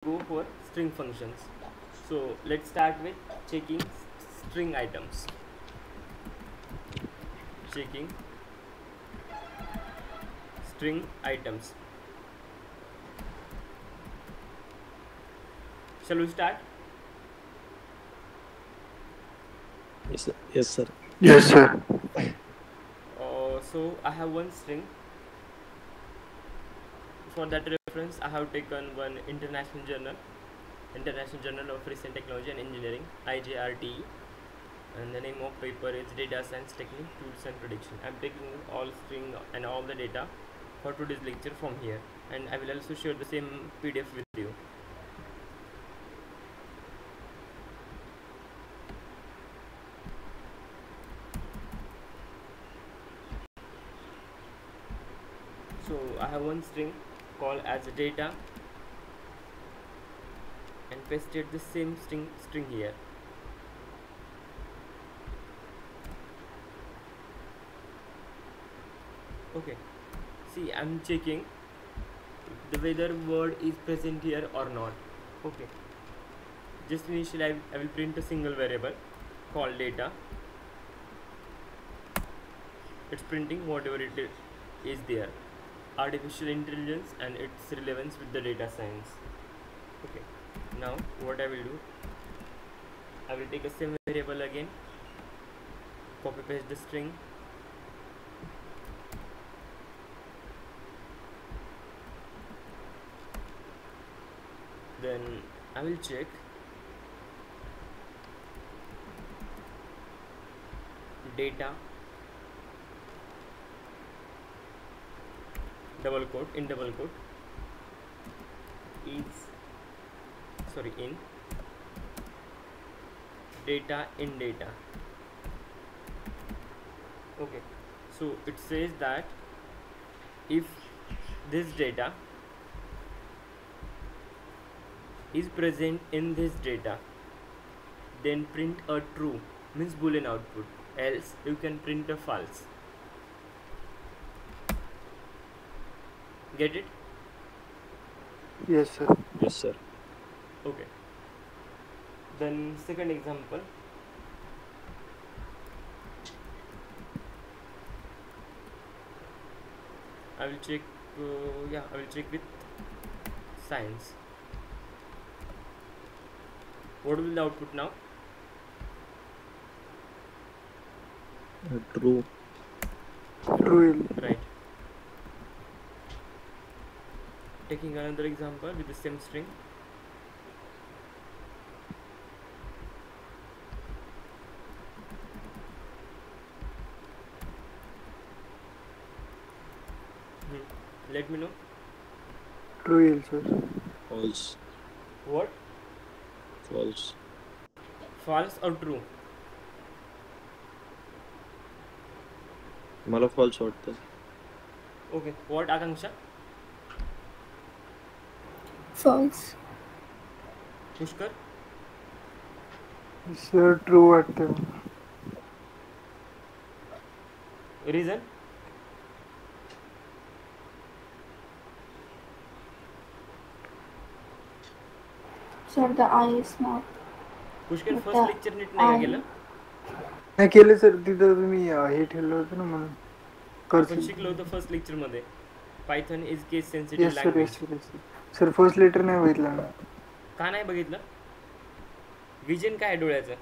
go for string functions. So let's start with checking string items. Checking string items. Shall we start? Yes, sir. Yes, sir. Yes, sir. So I have one string. For that reference, I have taken one International Journal of Recent Technology and Engineering, IJRTE, and the name of paper is Data Science Technique, Tools and Prediction. I am taking all string and all the data for today's lecture from here, and I will also share the same PDF with you. So I have one string called as data and pasted the same string here. Okay, see, I'm checking the whether word is present here or not. Okay, just initially I will print a single variable called data. It's printing whatever it is there, artificial intelligence and its relevance with the data science. Okay, now what I will do, I will take a same variable again, copy paste the string, then I will check data double quote in data in data. Okay, so it says that if this data is present in this data, then print a true, means boolean output, else you can print a false. Get it? Yes, sir. Yes, sir. Okay, then second example, I will check I will check with science. What will the output now? True. True. Right. Taking another example with the same string. Let me know. True, sir. False. What? False. False or true? मला false वाटतं. Okay. What, Akanksha? False. Pushkar? Sir, true वाटतं. Reason? Sir, the eye is small. Pushkar But first the lecture नीट नाही का eye- केलं? नाही केलं sir, तिथं तुम्ही हे ठेवलं होतं ना म्हणून आपण शिकलो होतो फर्स्ट लेक्चर मध्ये, Python is case sensitive yes sir. Language. Sir first letter नाही बघितलं ना. का नाही बघितलं? विजन काय डोळ्याचं?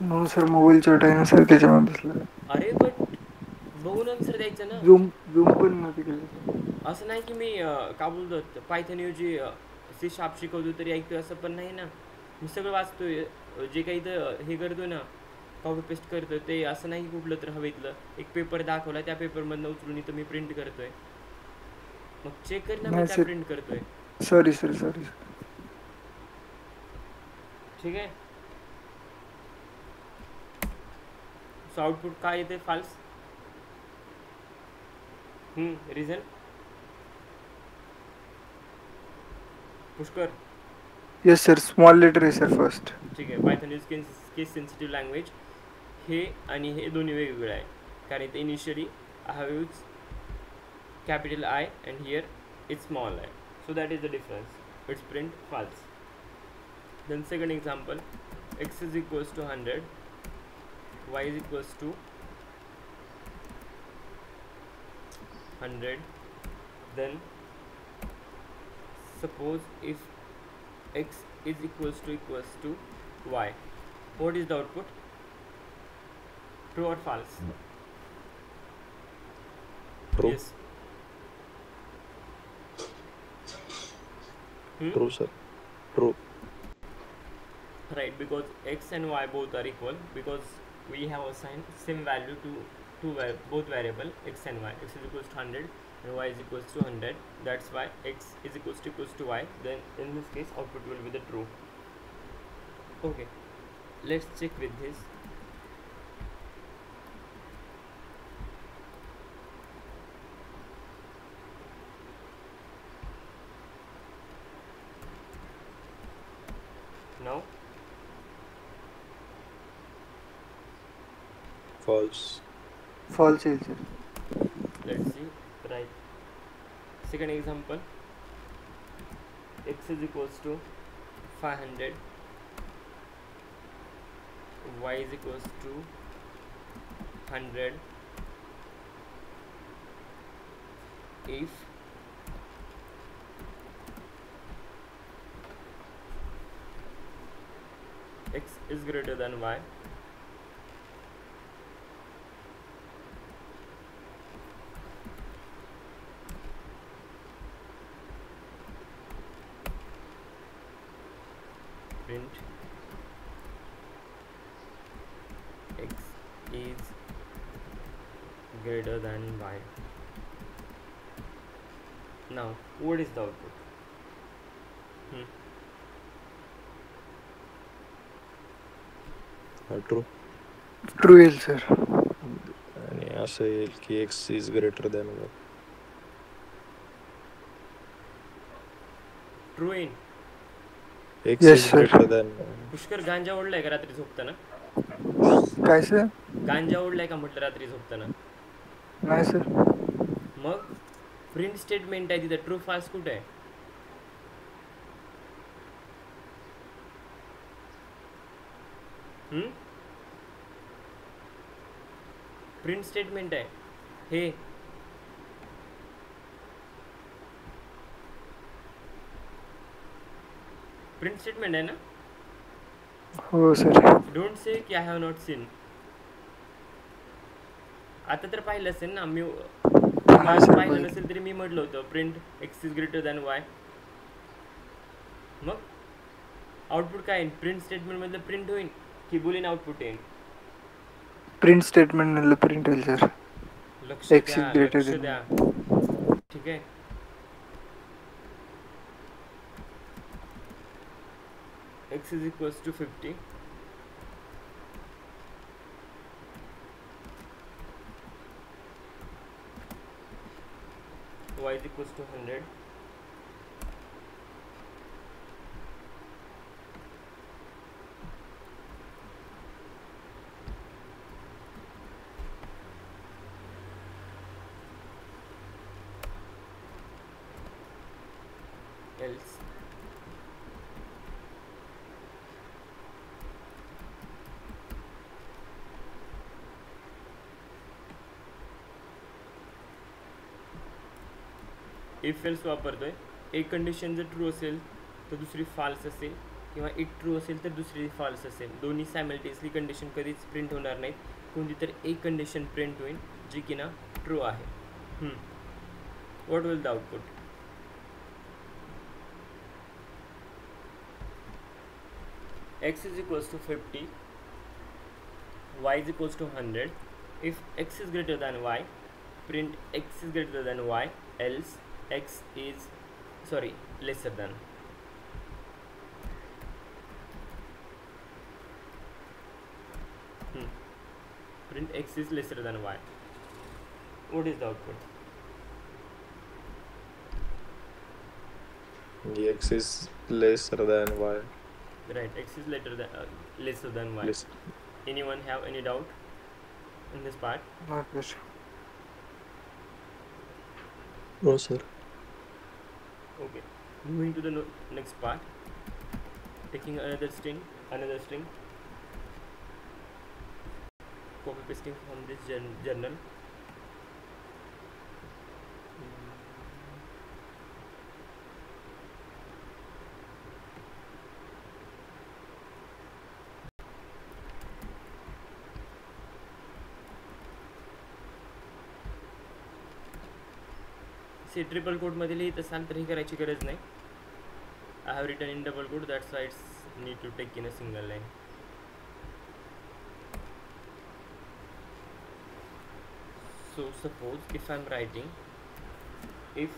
म्हणून सर मोबाईल छोट आहे ना सर, त्याच्यामध्ये दिसलं. अरे बट बघून आन्सर द्यायचं ना. झूम पण नव्हती केलं. असं नाही की मी का बोलतो पायथन ऐवजी सी शार्प शिकवतो तरी ऐकतोय, असं पण नाही ना. मी सगळं वाचतोय, जे काही तर हे करतोय ना, कॉपी पेस्ट करतोय, ते असं नाही कुठलं तर हवेतलं एक पेपर दाखवला, त्या पेपरमधनं उचलून इथं मी प्रिंट करतोय. मग चेक कर ना मी काय प्रिंट करतोय. Sorry sir. ठीक आहे. सो आउटपुट काय येते? False. Reason? Pushkar? Yes sir, small letter आहे सर फर्स्ट. ठीक आहे. Python is case sensitive language. हे आणि हे दोन्ही वेगवेगळे आहे, कारण इथे initially I have use capital I and here it's small I. So that is the difference. It's print false. Then second example, x is equals to 100, y is equals to 100. Then suppose if x is equals to y, what is the output? True or false? True. Yes. True, sir. True. Right, because x and y both are equal, because we have assigned same value to both variable x and y. X is equals to 100 and y is equals to 100. That's why x is equals to y. Then in this case output will be the true. Okay, let's check with this. Now False. false येईल sir. let's see. Right, second example, x is equals to 500, y is equals to 100 if x is greater than y, print x is greater than y. Now what is the output? True. True येईल sir. आणि असं येईल की x is greater than y. True येईन. X Yes, is sir. greater than Pushkar गांजा ओढलाय का रात्री झोपताना? काय सर? गांजा ओढलाय का म्हटलं रात्री झोपताना? नाही सर. मग प्रिंट स्टेटमेंट आहे तिथे, ट्रू फॉल्स कुठे आहे? प्रिंट स्टेटमेंट आहे हे. प्रिंट स्टेटमेंट आहे ना? हो सर. डोंट से की आय हॅव नॉट सीन. आता तर पाहिलं असेल ना मी. हा सर, पाहिलं बघितलं. नसेल तरी मी म्हटलं होतं print x is greater than Y. Mug output काय येईल? प्रिंट स्टेटमेंट मधलं प्रिंट होईल की बुलियन आउटपुट येईल? प्रिंट स्टेटमेंट मधलं प्रिंट होईल सर. लक्ष X is द्या, greater लक्ष than द्या. ठीक आहे. x is equals to 50, y is equals to 100, else if else वापरतोय. एक कंडिशन जर ट्रू असेल तर दुसरी फॉल्स असेल, किंवा एक ट्रू असेल तर दुसरी फॉल्स असेल. दोन्ही सायमल्टेनियसली कंडिशन कधीच प्रिंट होणार नाहीत. कोणती तर एक कंडिशन प्रिंट होईल जी की ना ट्रू आहे. What will the output? x is equals to 50, y is equals to 100. If x is greater than y, print x is greater than y, else x is lesser than. Print x is lesser than y. What is the output? X is lesser than y. Right, x is lesser than y. Less. Anyone have any doubt in this part? Not sir. No, sir. Okay. Moving to the next part, taking another string, copy pasting from this journal. See, triple quote मध्ये लिहित असाल तर ही करायची गरज नाही. I have written in double quote, that's why it's need to take in a single line. So suppose if I'm writing if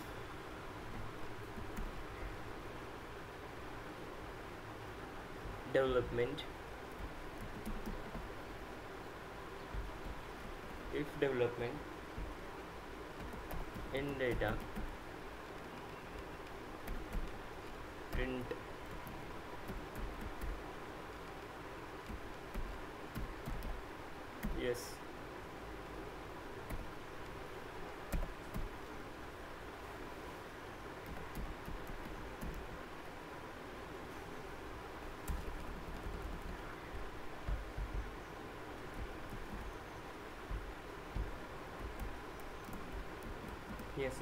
development in data print yes,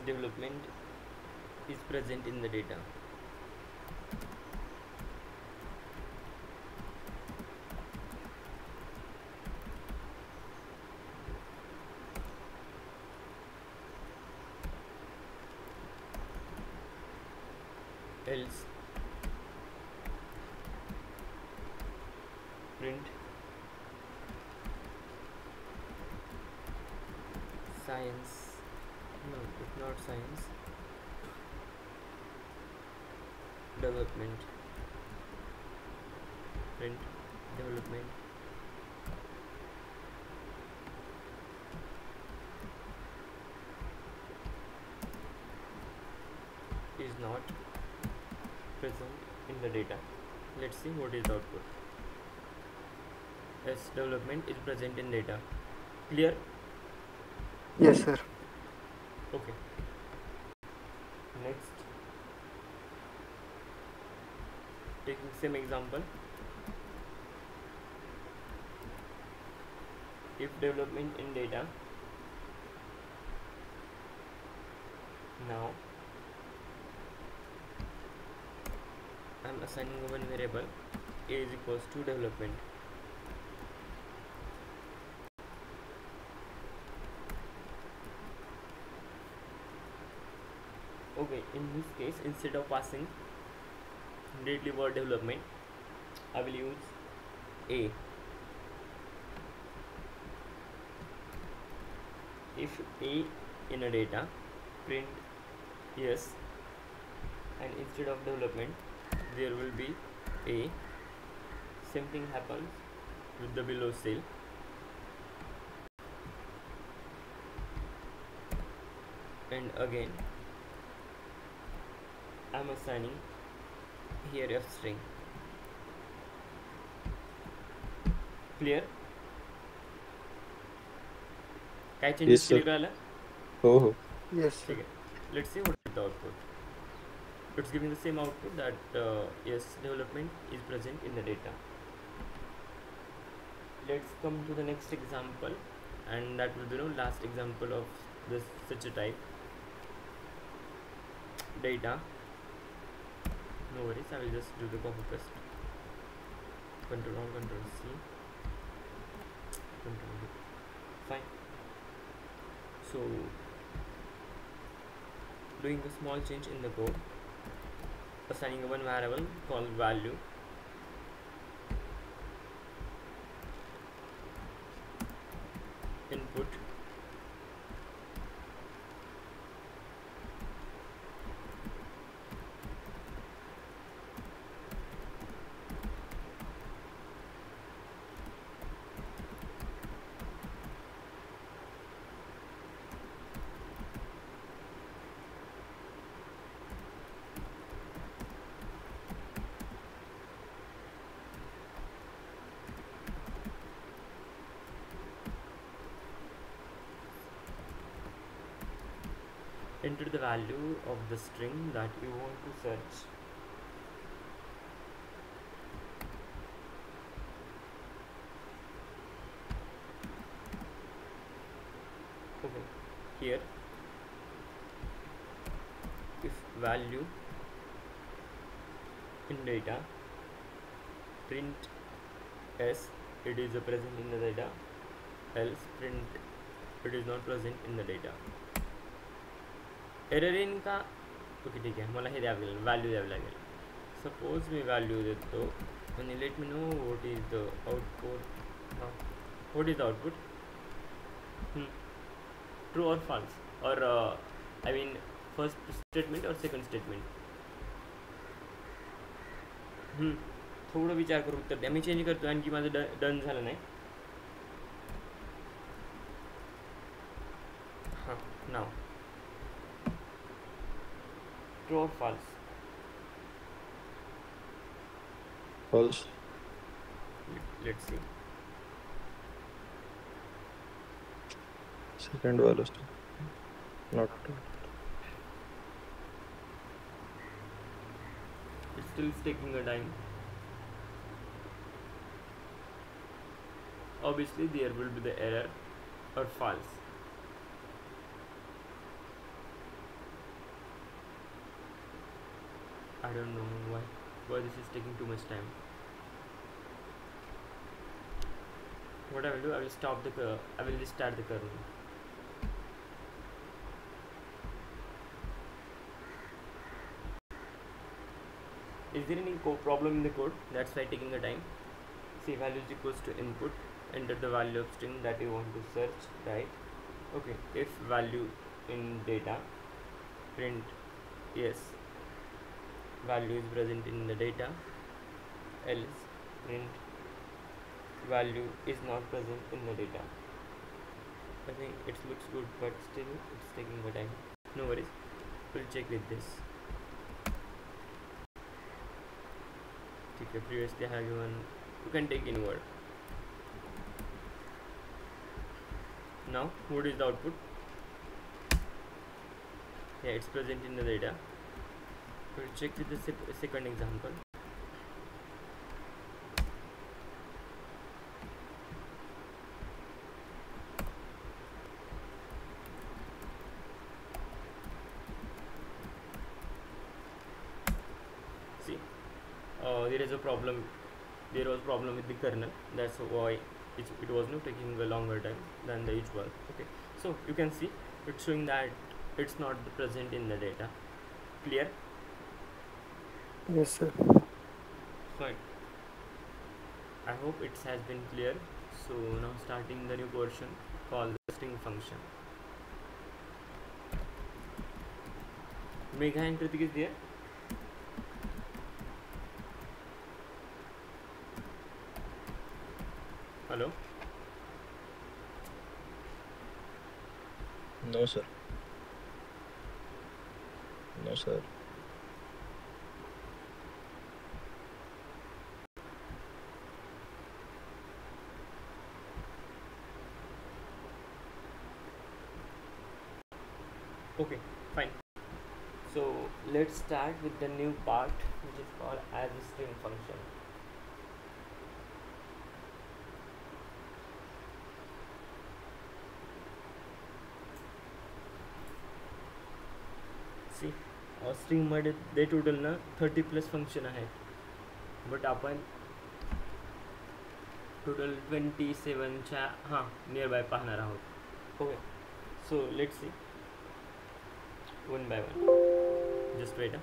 development is present in the data. Else print science, no, it's not science, development, print development is not present in the data. Let's see what is the output. Yes, development is present in data. Clear? Yes, sir. Okay. Next, taking same example. If development in data, now I'm assigning one variable a is equals to development. Okay, in this case, instead of passing directly word development, I will use a. If a in a data, print yes, and instead of development there will be a. Same thing happens with the below cell. And again I'm assigning here f string. Clear? काय Yes, changes sir. केले कळालं? हो. Yes, sir. ठीक आहे. Let's see what is the output. It's giving the same output that yes, development is present in the data. Let's come to the next example, and that will be the last example of this such a type data. No worries, I will just do the copy paste. Control on, Control C, Control V. Fine. So doing a small change in the code, assigning one variable called value. Input enter the value of the string that you want to search. Okay, here if value in data print s, it is present in the data, else print it is not present in the data. Error in का okay ठीक है, मला हे द्यावं लागेल, value द्यावी लागेल. Suppose मी value देतो आणि late me know what is the output. What is the output? True और फॉल्स, और आय मीन फर्स्ट स्टेटमेंट और सेकंड स्टेटमेंट. थोडं विचार करून उत्तर द्या. मी चेंज करतो, आणखी माझं डन झालं नाही. हां, नाव ट्रू और false? False. Let's see. Second वाला not true. It's still taking a time. Obviously there will be the error or false. I don't know why this is taking too much time. What I will do, I will stop the I will restart the kernel. Is there any problem in the code? That's why taking the time. See, value is equals to input, enter the value of string that you want to search, right? Okay, if value in data print yes, value is present in the data, else print value is not present in the data. I think it looks good, but still it's taking the time. No worries, we'll check with this. Okay, previously I have given, you can take in word. Now what is the output? Yeah, it's present in the data. We'll check with the second example. See, there is a problem. There was problem with the kernel. That's why it was not taking a longer time than the usual. Okay, so you can see it's showing that it's not present in the data. Clear? Yes, sir. Fine. I hope it has been clear. So now starting the new portion called the string function. Megha and Kritik is there. Hello. No sir. No sir. Okay, fine. So let's start with the new part, which is called as a string function. See, string मध्ये ते total ना 30+ function आहेत, but आपण total 27च्या near by पाहणार आहोत. Okay, so let's C one by one. Just wait.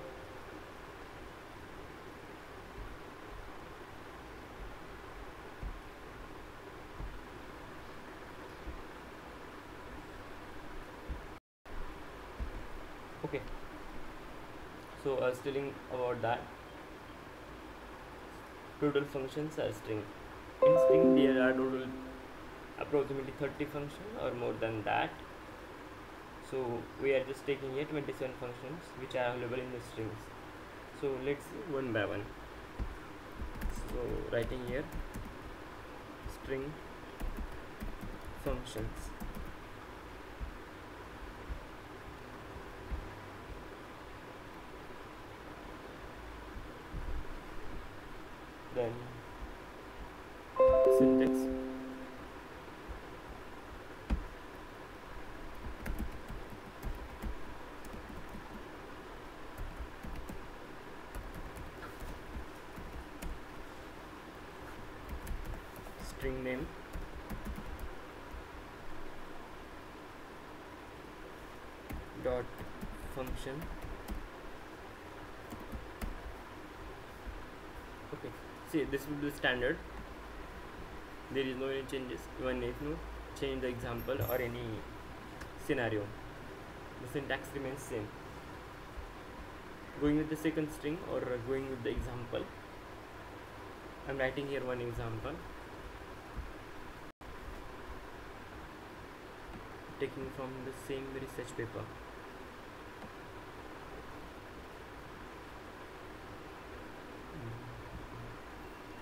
Okay, so telling about that, total functions are string. In string there are total approximately 30 functions or more than that. So we are just taking here 27 functions which are available in the strings. So let's see one by one. So writing here string functions. then syntax. String name, dot function. Okay, see, this will be standard. There is no any changes, even if no change the example or any scenario, the syntax remains same. Going with the second string or going with the example, I'm writing here one example, taking from the same research paper.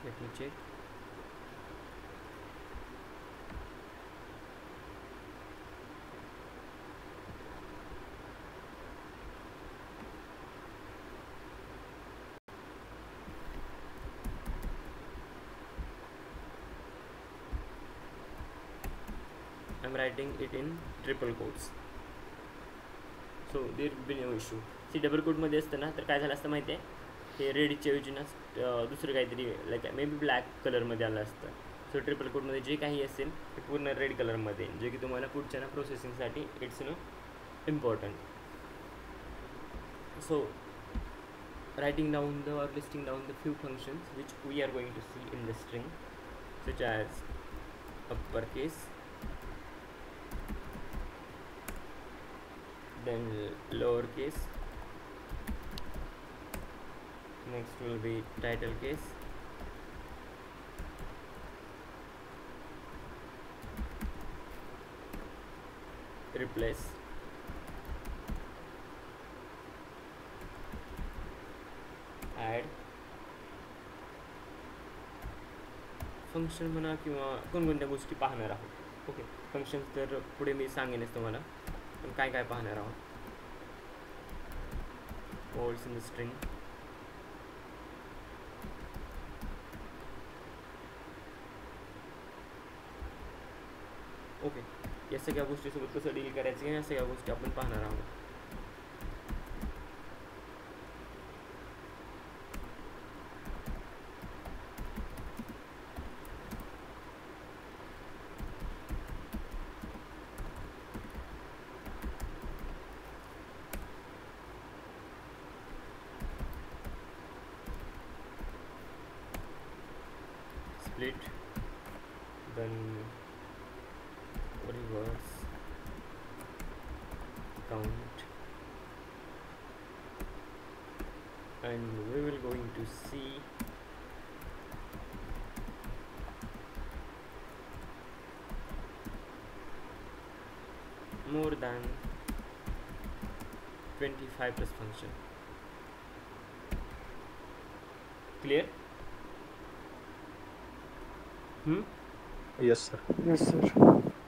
Let me check. I'm writing it in triple quotes, so there will be no issue. See, double quote मध्ये असतं ना तर काय झालं असतं माहिती आहे, हे रेडच्या ऐवजी ना दुसरं काहीतरी लाईक मे बी ब्लॅक कलरमध्ये आलं असतं. सो ट्रिपल कोटमध्ये जे काही असेल ते पूर्ण रेड कलरमध्ये, जे की तुम्हाला पुढच्या ना प्रोसेसिंगसाठी it's no important. So writing down the or listing down the few functions which we are going to see in the string, such as uppercase, then lowercase, next will be title case, replace, add, function म्हणा किंवा कोणकोणत्या गोष्टी पाहणार आहोत. Okay, functions तर पुढे मी सांगेनच तुम्हाला, पण काय काय पाहणार आहोत. Words in the string, okay, या सगळ्या गोष्टीसोबत कसं डील करायचं या सगळ्या गोष्टी आपण पाहणार आहोत. Split, then reverse, count, and we will going to see more than 25 plus function. Clear? Yes sir. Yes sir.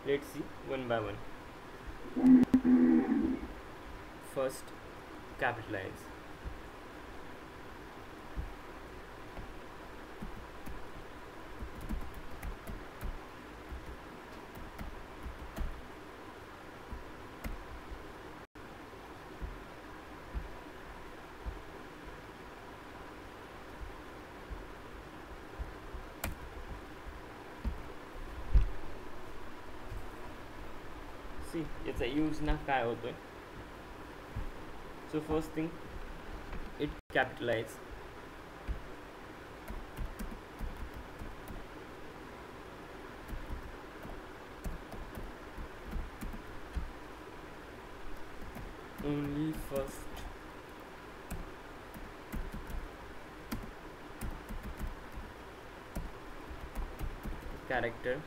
Let's see one by one. First, capitalize. See, याचा यूज ना काय होतोय. So first thing, it capitalize. Only first character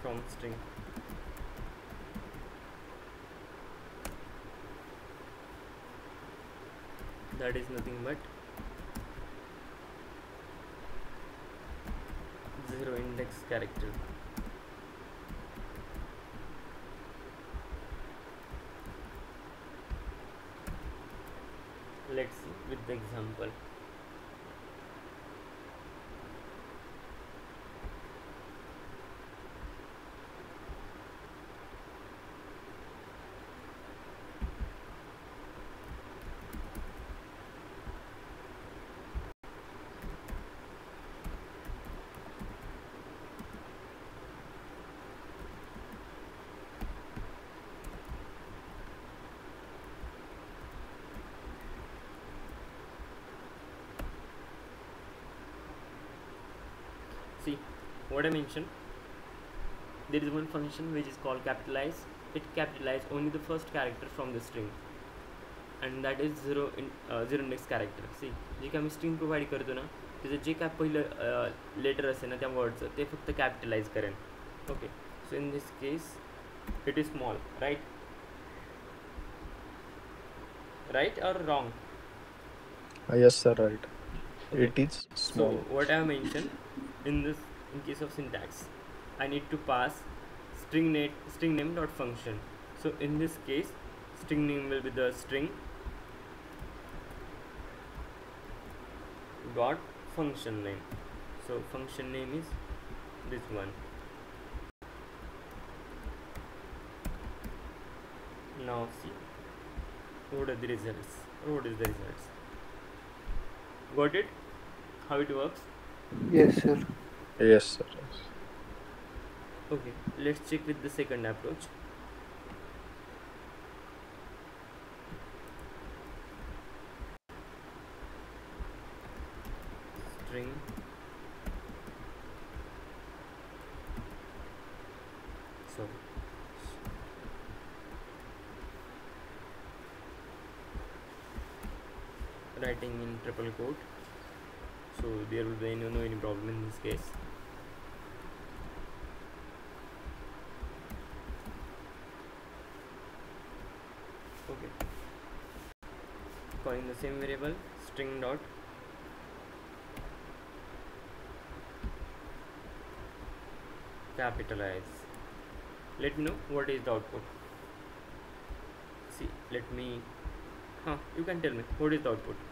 from string. That is nothing but zero index character. Let's see with the example. See what I mentioned. There is one function which is called capitalize. It capitalizes only the first character from the string, and that is zero index character. See, जे काय मी string provide करतो ना, त्याचं जे काय पहिलं letter असेल ना त्या वर्डचं ते फक्त कॅपिटलाइज करेन. Okay, so in this case it is small, right or wrong? Yes, sir, right. Okay. It is So small. what I have mentioned in case of syntax, I need to pass string name dot function. So in this case, string name will be the string dot function name. So function name is this one. Now see what are the results. What is the results? Got it? How it works? Yes, sir. Yes, sir. Yes. Okay, let's check with the second approach. String writing in triple quote, so there will be no any problem in this case. Okay, calling the same variable string dot capitalize. Let me know what is the output. See, let me you can tell me what is the output.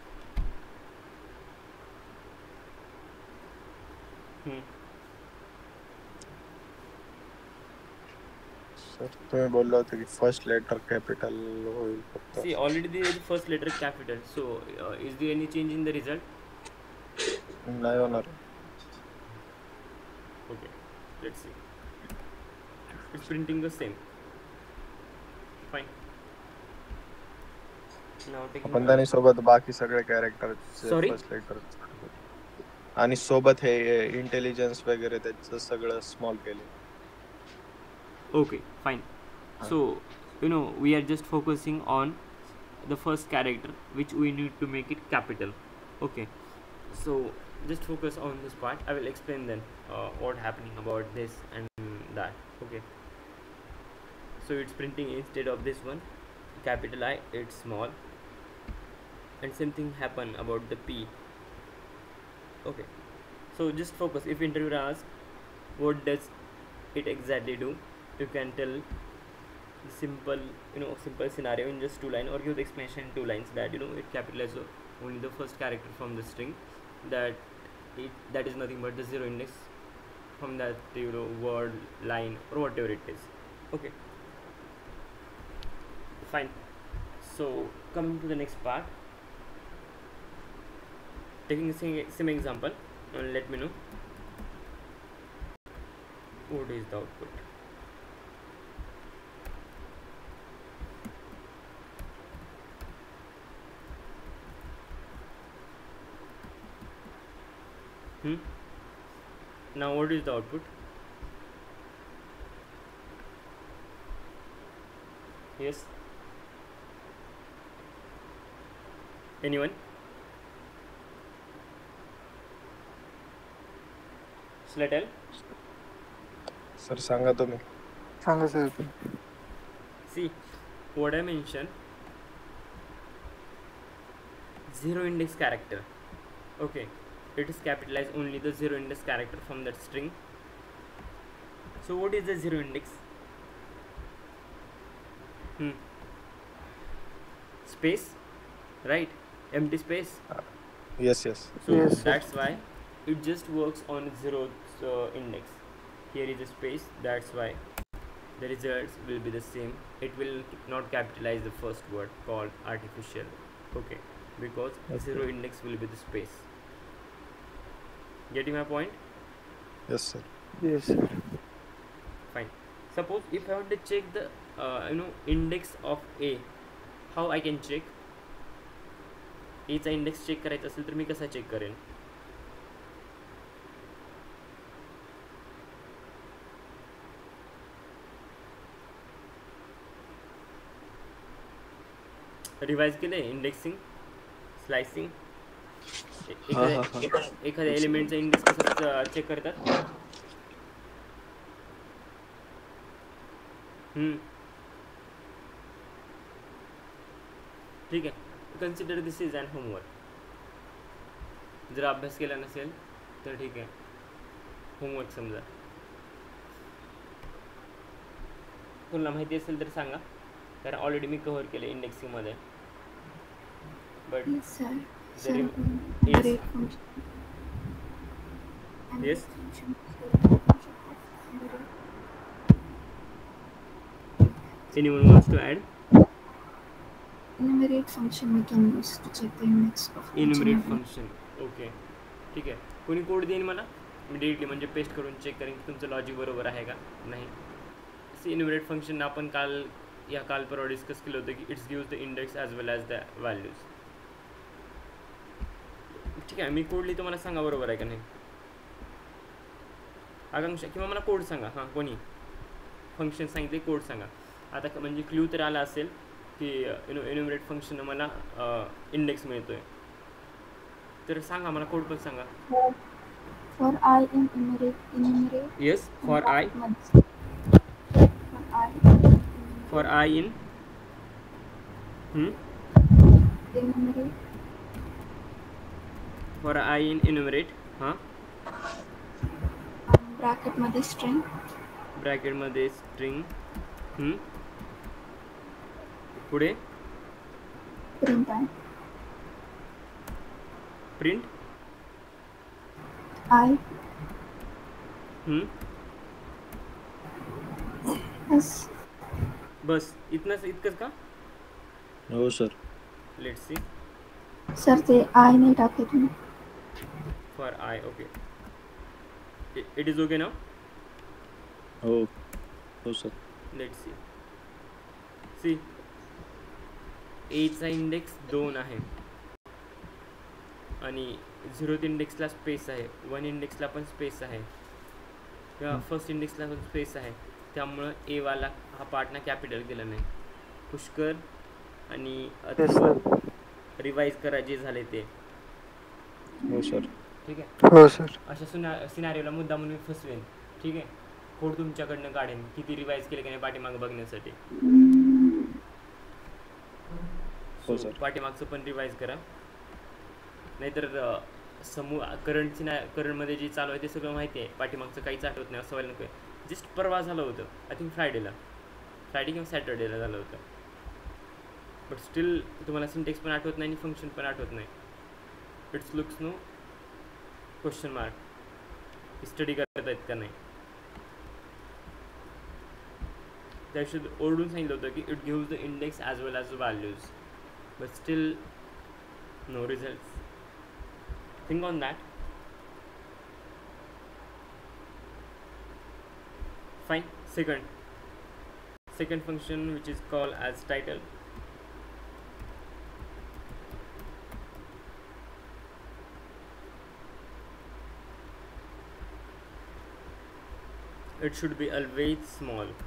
Sir, तुम्ही बोलला होता की first letter capital होईल फक्त. See, already there is the first letter capital, so is there any change in the result? नाही होणार. Okay, let's see. It's printing the same. Fine. Now taking आपण त्याने सोबत बाकी सगळे कॅरेक्टर Sorry? फर्स्ट लेटर आणि सोबत हे इंटेलिजन्स वगैरे त्याचं सगळं स्मॉल केले. Okay, fine. So we are just focusing on the first character, which we need to make it capital. Okay, so just focus on this part. I will explain then what happening about this and that. Okay, so it's printing instead of this one capital I, it's small, and same thing happen about the P. Okay, so just focus. If interviewer asks what does it exactly do, you can tell the simple scenario in just 2 lines, or give the explanation in 2 lines that it capitalizes only the first character from the string, that is nothing but the zero index from that word, line, or whatever it is. Okay, fine. So coming to the next part, taking the same example, and let me know what is the output. Now what is the output? Yes, anyone? Shall I tell? Sir सांगा तुम्ही. सांगा sir. See what I mentioned, zero index character. Okay, it is capitalized only the zero index character from that string. So what is the zero index? Space, right? empty space. Yes, yes. So Yes, sir. that's why it just works on zeroth index. Here is a space, that's why the results will be the same. It will not capitalize the first word called artificial. Okay, because Okay. zero index will be the space. Getting my point? Yes, sir. Yes, sir. Fine. Suppose if I want to check the index of A, how I can check? A चा index check करायचा असेल तर मी कसा check करेन? Revise केले indexing, slicing. हा, हा, हा. एखाद्या एलिमेंटचा इंडेक्स कसं चेक करतात? ठीक आहे. Consider this is an homework. जर अभ्यास केला नसेल तर ठीक आहे, होमवर्क समजा. कोणाला माहिती असेल तर सांगा, कारण ऑलरेडी मी कव्हर केलं इंडेक्सिंगमध्ये. But Yes, sir. The Sir, rim- enumerate function. Yes. Function. Enumerate. anyone wants to add? Enumerate function we can use to check the index of each इन्युमरेट and every- function. Okay, ठीक आहे. कोणी code देईन मला, मी directly म्हणजे paste करून check करेन की तुमचं लॉजिक बरोबर आहे का नाही. इन्युमरेट फंक्शन आपण काल परवा डिस्कस केलं होतं की it's gives the index as well as the values. ठीक आहे, मी कोड लिहितो, मला सांगा बरोबर आहे का नाही. आकांक्षा किंवा मला कोड सांगा. हां, कोणी फंक्शन सांगितले, कोड सांगा. आता म्हणजे क्ल्यू तर आला असेल की एन्युमरेट फंक्शन मला इंडेक्स मिळतो आहे, तर सांगा मला कोड पण सांगा. For I in enumerate. Yes, for I. For I in enumerate. For I in enumerate. हां, ब्रॅकेट मध्ये स्ट्रिंग. ब्रॅकेटमध्ये स्ट्रिंग. पुढे प्रिंट आहे. प्रिंट. I. बस इतकंच का? हो सर. Let's see. सर ते आय नाही टाकले तुम्ही. For I. Okay, it is okay now. हो हो सर. Let's see. सी, एचा इंडेक्स 2 आहे आणि 0th इंडेक्सला स्पेस आहे, 1 इंडेक्सला पण स्पेस आहे, किंवा फर्स्ट इंडेक्सला पण स्पेस आहे. त्यामुळं एवाला हा पार्ट ना कॅपिटल केला नाही. पुष्कर आणि Yes, sir. रिवाइज करा जे झाले ते. हो सर. ठीक आहे. हो सर. अशा सिनारिओला मुद्दा म्हणून मी फसवेन. ठीक आहे, कोड तुमच्याकडनं काढेन किती रिवाइज केले की नाही पाठीमागं बघण्यासाठी. हो सर. पाठीमागचं पण रिवाइज करा, नाहीतर करंटमध्ये जे चालू आहे ते सगळं माहिती आहे, पाठीमागचं काहीच आठवत नाही असं व्हायला नको आहे. जस्ट परवा झालं होतं, आय थिंक फ्रायडे किंवा सॅटर्डेला झालं होतं. बट स्टील तुम्हाला सिंटेक्स पण आठवत नाही आणि फंक्शन पण आठवत नाही. It's looks no question mark. Study करत आहेत का नाही. त्याशी ओरडून सांगितलं होतं की it gives the index as well as values, but still no results. Think on that. Fine. Second function, which is called as title. It should be always small.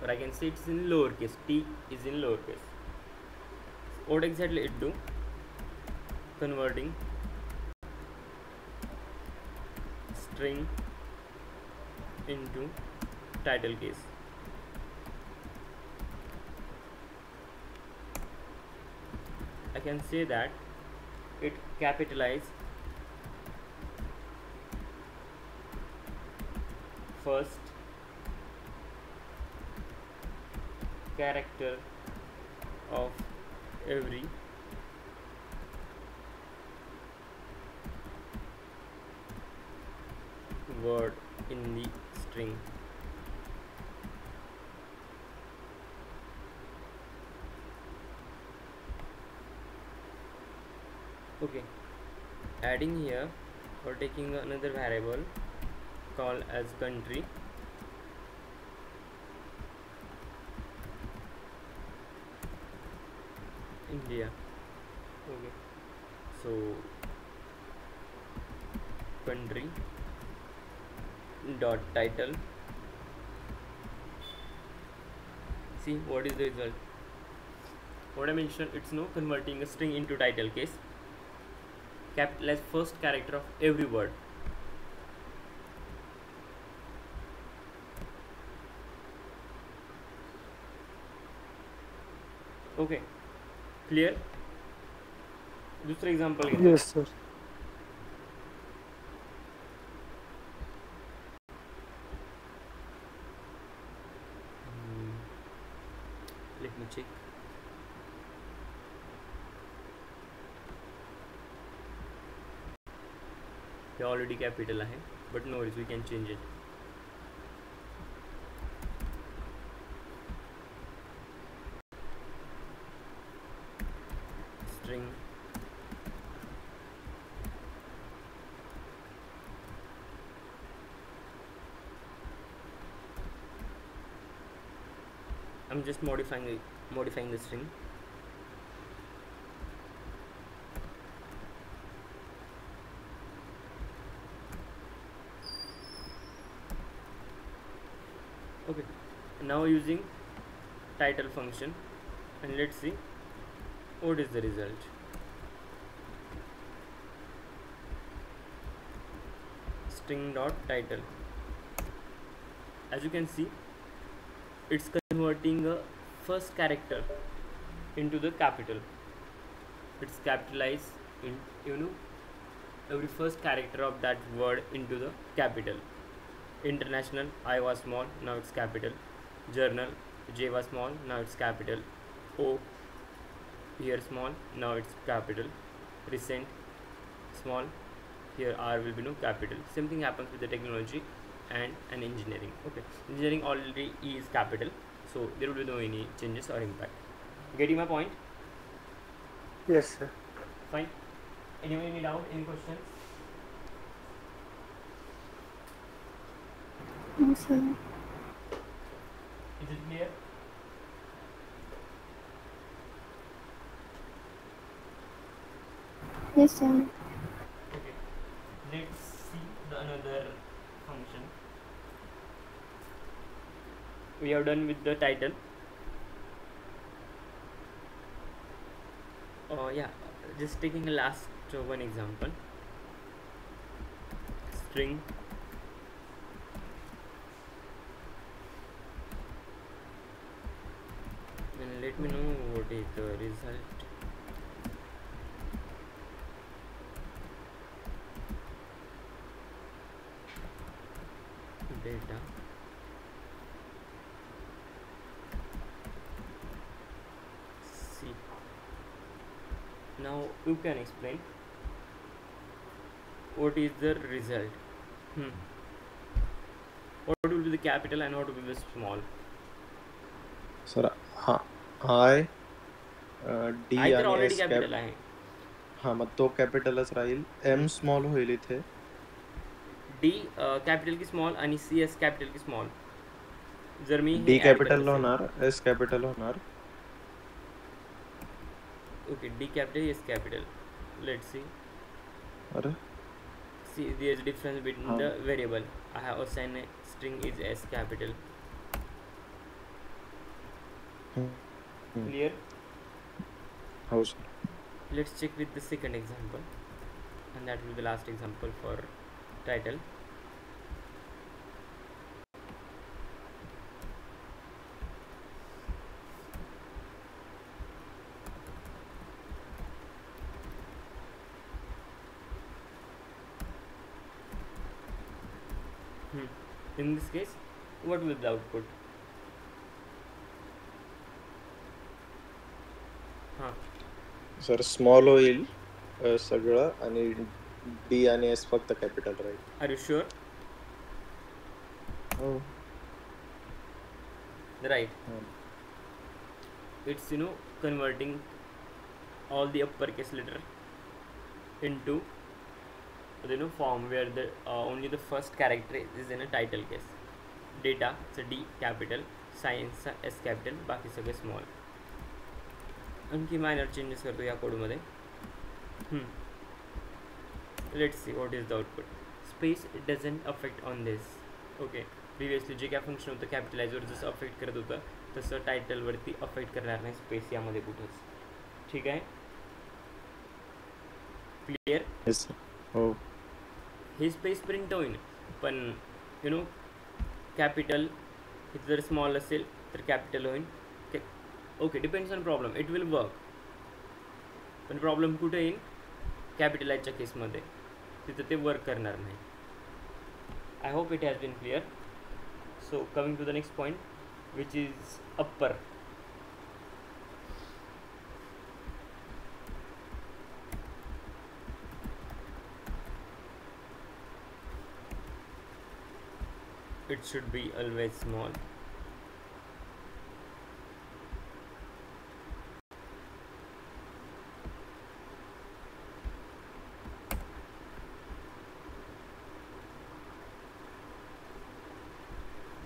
Or I can say it's in lowercase. T is in lowercase. What exactly it do? Converting string into title case. I can say that it capitalize first character of every word in the string. Okay, adding here or taking another variable called as country, India. Okay, so country dot title. See what is the result? What I mentioned, it's no converting a string into title case. Capitalize first character of every word. Okay, clear? दूसरा example घेतो. Yes sir. Let me check. हे already capital आहे, but no worries, we can change it. String I'm just modifying the string. Okay, now using title function, and let's see what is the result. String dot title. As you can see, it's converting a first character into the capital. It's capitalized in every first character of that word into the capital. International, I was small, now it's capital. Journal, J was small, now it's capital. O here small, now it's capital. Recent, small, here R will be no capital. Same thing happens with the technology and an engineering. Okay, engineering already is capital, so there will be no any changes or impact. Getting my point? Yes sir. Fine. Anyone any doubt, any questions? No, sir. Is it clear? Yes, sir. Okay, let's see the another function. We have done with the title. Yeah, just taking a last one example. String and let me know what is the result. Data. See. Now you can explain what is the result. What will be the capital and what will be the small? Sir I D I तर आणि already S capital आहे. हा मग तो कॅपिटलच राहील. M small होईल इथे. D capital की small आणि CS capital की स्मॉल. जर मी D कॅपिटल होणार, S कॅपिटल होणार. Okay, D capital, S capital. Let's see. अरे See, there is difference between the variable. I have assigned a string is S capital. Clear? हो sir. Let's check with the second example, and that will be the last example for title. In this case, what will be the output? Sir small होईल सगळं आणि D आणि S फक्त capital Raheel. Are you sure? हो. Right. It's converting all the uppercase letter into the form where the only the first character is in a title case. Data चा D capital, science चा S capital, बाकी सगळे small. आणखी minor changes करतो या कोडमध्ये. Let's see what is the output. Space it doesn't affect on this. Okay. Previously जे काय फंक्शन होतं कॅपिटलाइजवर जसं अफेक्ट करत होतं तसं टायटलवरती अफेक्ट करणार नाही स्पेस यामध्ये कुठंच. ठीक आहे, क्लिअर? येस हो. हे स्पेस प्रिंट होईल पण कॅपिटल इथं जर स्मॉल असेल तर कॅपिटल होईल. Okay, depends on problem, it will work. पण प्रॉब्लेम कुठे येईल? कॅपिटलाइजच्या केसमध्ये, तिथं ते वर्क करणार नाही. I hope it has been clear. So coming to the next point, which is upper. It should be always small.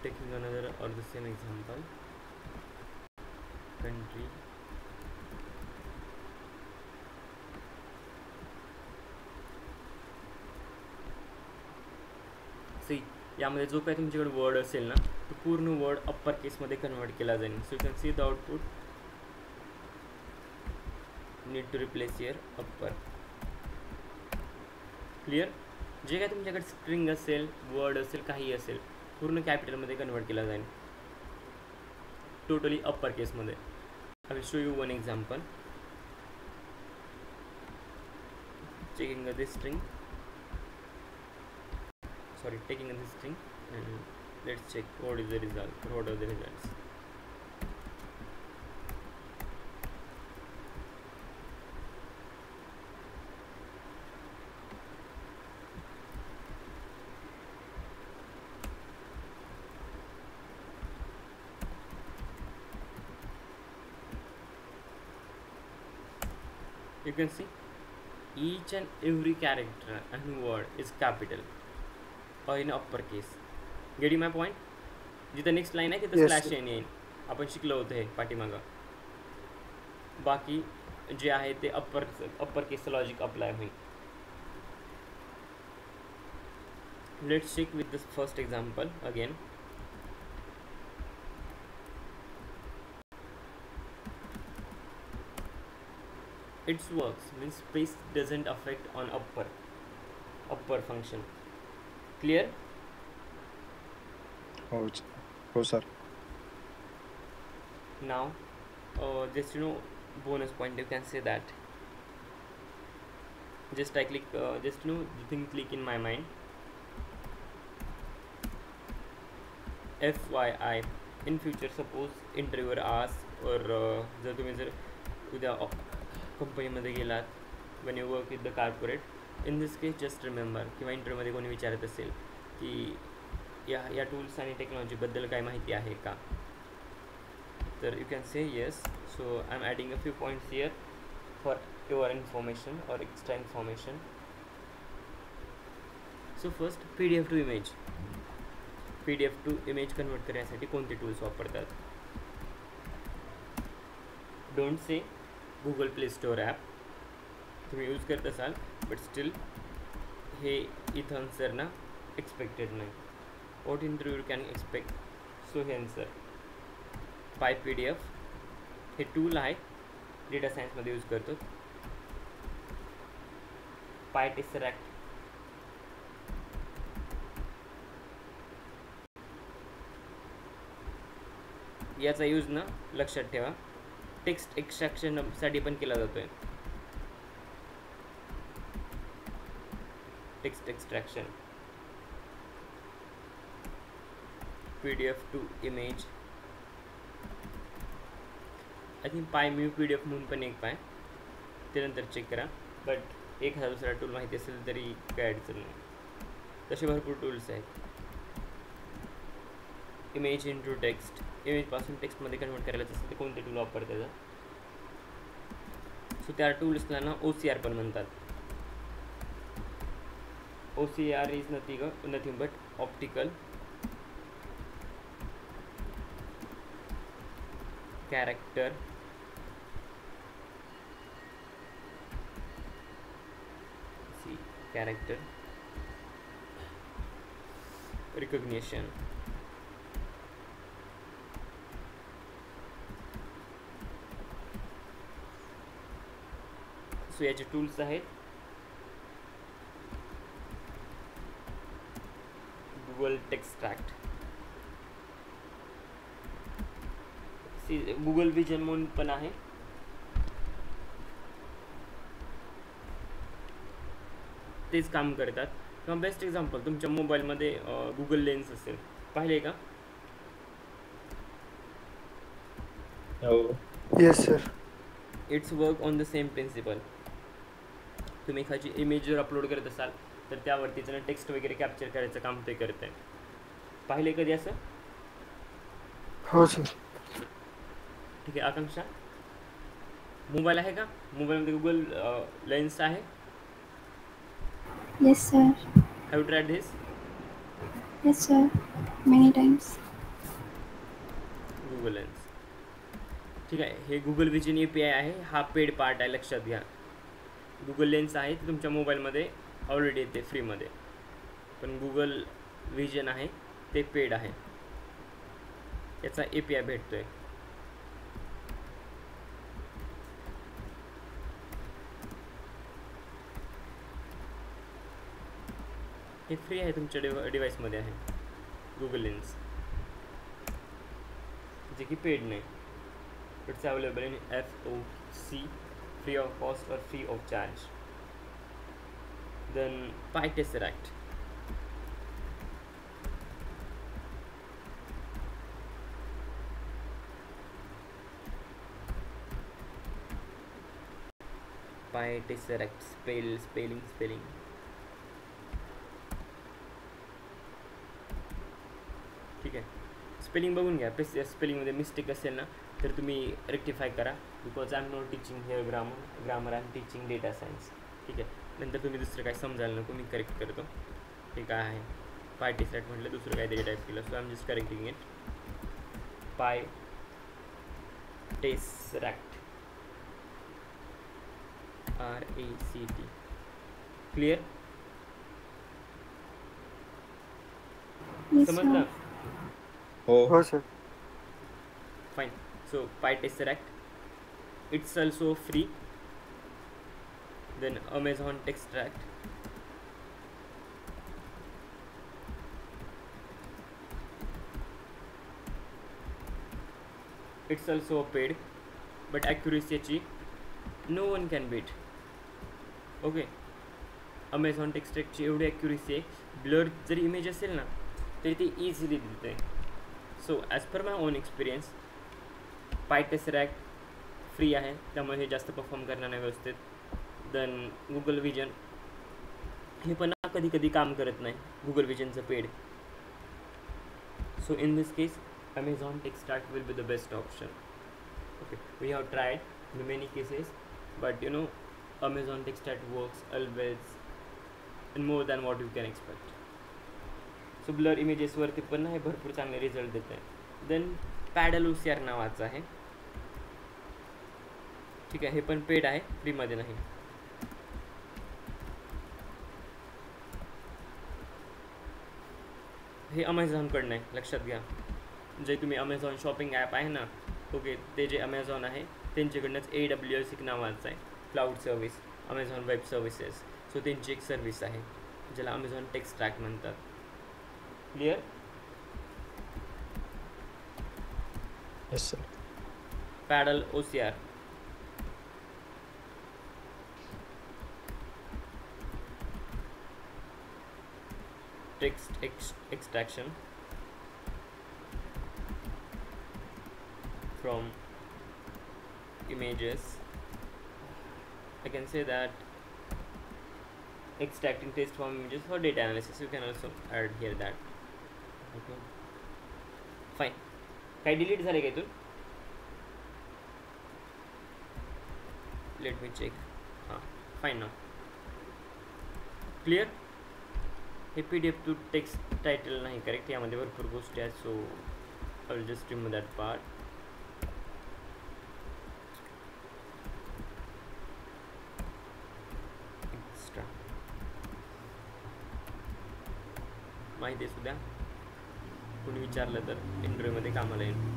Taking another or the same example, country, सी यामध्ये जो काही तुमच्याकडे वर्ड असेल ना तो पूर्ण वर्ड अप्पर केसमध्ये कन्वर्ट केला जाईल. So you can see the output. Need to replace here upper. Clear? जे काय तुमच्याकडे स्ट्रिंग असेल, वर्ड असेल, काही असेल, पूर्ण कॅपिटलमध्ये कन्वर्ट केला जाईल, टोटली अप्पर केसमध्ये. I will show you one example. taking this string and let's check what is the result, what are the results. You can see each and every character and word is capital or in uppercase. Getting my point? जिथं next line आहे तिथं slash N येईल. आपण शिकलो होतं हे पाठीमागं. बाकी जे आहे ते अप्पर केसचं लॉजिक अप्लाय होईल. Let's check with this first example again. Its works means space doesn't affect on upper function. Clear? हो sir. Now just bonus point, you can say that just I click the thing click in my mind. FYI, in future suppose interviewer asks or जर तुम्ही जर उद्या कंपनीमध्ये गेलात, when you work with the corporate, in this case just remember, किंवा इंटरव्ह्यूमध्ये कोणी विचारत असेल की या टूल्स आणि टेक्नॉलॉजीबद्दल काय माहिती आहे का, तर you can say yes. So I am adding a few points here for your information और extra information. So first PDF to image. PDF to image convert करण्यासाठी कोणते टूल्स वापरतात? Don't say Google Play Store app तुम्ही use करत असाल, but still हे इथं answer ना expected नाही. What interview can expect? So हे आन्सर PyPDF हे टूल आहे, डेटा सायन्समध्ये यूज करतो. PyTesseract याचा यूज ना लक्षात ठेवा टेक्स्ट एक्स्ट्रॅक्शनसाठी पण केला जातो आहे. Text extraction PDF to image. I think PyMu PDF म्हणून पण एक आहे, ते नंतर चेक करा. बट एखादा दुसरा टूल माहिती असेल तरी काय अडचण नाही, तसे भरपूर टूल्स आहेत. इमेज इंटू टेक्स्ट, इमेजपासून टेक्स्टमध्ये कन्वर्ट करायचं असेल तर कोणते टूल वापरतात? सो त्या टूल्सला ना OCR पण म्हणतात. OCR is nothing but optical character recognition. So याचे टूल्स आहेत गुगल टेक्स्ट्रॅक्ट, गुगल विजन म्हणून पण आहे. तेच काम करतात. किंवा बेस्ट एक्झाम्पल, तुमच्या मोबाईलमध्ये गुगल लेन्स असेल, पाहिले का? Yes sir. It's work on the same principle. तुम्ही एखादी इमेज जर अपलोड करत असाल तर त्यावरती जर टेक्स्ट वगैरे कॅप्चर करायचं काम ते करते. पाहिले कधी असं? हो सर. ठीक आहे. आकांक्षा, मोबाईल आहे का? मोबाईलमध्ये गुगल लेन्स आहे? Yes, sir. Have you tried this? Yes, sir. Many times. Google lens. ठीक आहे. हे गुगल विजन API आहे, हा पेड पार्ट आहे, लक्षात घ्या. गुगल लेन्स आहे ते तुमच्या मोबाईलमध्ये ऑलरेडी येते फ्रीमध्ये, पण गुगल विजन आहे ते पेड आहे, याचा API भेटतोय. हे फ्री आहे, तुमच्या डिव्हाइसमध्ये आहे गुगल लेन्स, जे की पेड नाही. It's available in FOC, free of cost or free of charge. Then PyTesseract. PyTesseract, spelling. ठीक आहे. स्पेलिंग बघून घ्या. स्पेलिंगमध्ये मिस्टेक असेल ना तर तुम्ही रेक्टिफाय करा, because I am not teaching here grammar I am teaching data science. ठीक आहे. नंतर तुम्ही दुसरं काय समजायला नको, मी करेक्ट करतो. हे काय आहे? PyTesseract म्हटलं, दुसरं काहीतरी टाईप केलं, so I am just correcting it. PyTesseract, RACT. Clear? Yes, समजलं? sir. हो sir. Fine. So PyTesseract, it's also free. Then Amazon Textract, it's also paid, but accuracy ची no one can beat. Okay. Amazon Textract ची एवढी accuracy आहे, blur जरी image असेल ना तरी ते इझिली देते. So as per my own experience, PyTesseract free आहे, त्यामुळे हे जास्त परफॉर्म करणार नाही व्यवस्थित. देन गुगल विजन हे पण कधी कधी काम करत नाही, गुगल विजनचं paid. So in this case Amazon Textract will be the best option. Okay, we have tried in many cases, but you know Amazon Textract works always and more than what you can expect. So blur इमेजेसवरती पण नाही भरपूर चांगले result देत आहे. Then paddle OCR नावाचं आहे. ठीक आहे. हे पण पेड आहे, फ्रीमध्ये नाही. हे अमेझॉनकडनं आहे, लक्षात घ्या. जे तुम्ही अमेझॉन शॉपिंग ॲप आहे ना, ओके, ते जे अमेझॉन आहे त्यांच्याकडनंच AWS एक नावाचं आहे, cloud service, Amazon web services. So त्यांची एक सर्व्हिस आहे ज्याला अमेझॉन टेक्स्ट्रॅक्ट म्हणतात. Clear? Yes sir. Paddle OCR. Text extraction. from images, I can say that extracting text from images for data analysis. You can also add here that. Okay, fine. काय delete झाले का इथून? Let me check. हां, fine ना. Clear? हे PDF to text title नाही correct, यामध्ये भरपूर गोष्टी आहेत. So I will just remove that part. Extra माहिती सुद्धा कोणी विचारलं तर इंटरव्ह्यूमध्ये कामाला येईल.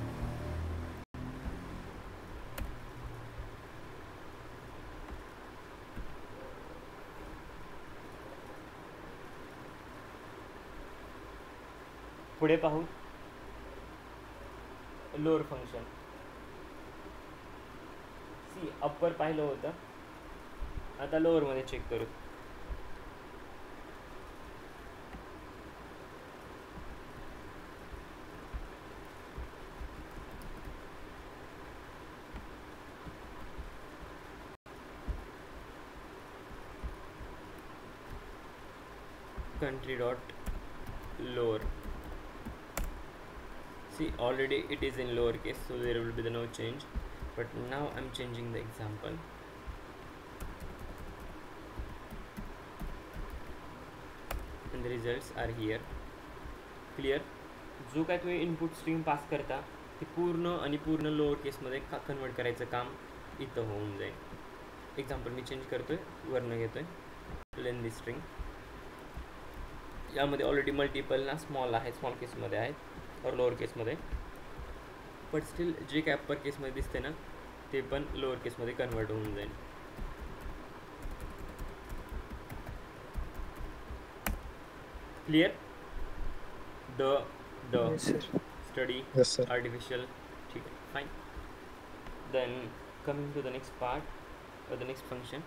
पुढे पाहू लोअर फंक्शन. सी अप्पर पाहिलं होतं, आता लोअरमध्ये चेक करू. country dot lower. See, already it is in lowercase, so there will be no change, but now I'm changing the example. And the results are here. Clear? जो काय तुम्ही input stream पास करता ते पूर्ण आणि पूर्ण लोअर केसमध्ये कन्वर्ट करायचं काम इथं होऊन जाईल. एक्झाम्पल मी चेंज करतोय, वरनं घेतोय लेंदी स्ट्रिंग. यामध्ये ऑलरेडी मल्टिपल ना स्मॉल आहे, स्मॉल केसमध्ये आहेत और लोअर केसमध्ये, बट स्टील जे काय अप्पर केसमध्ये दिसते ना ते पण लोअर केसमध्ये कन्वर्ट होऊन जाईल. क्लिअर? The study artificial. ठीक आहे, fine. Then coming to the next part, the next function.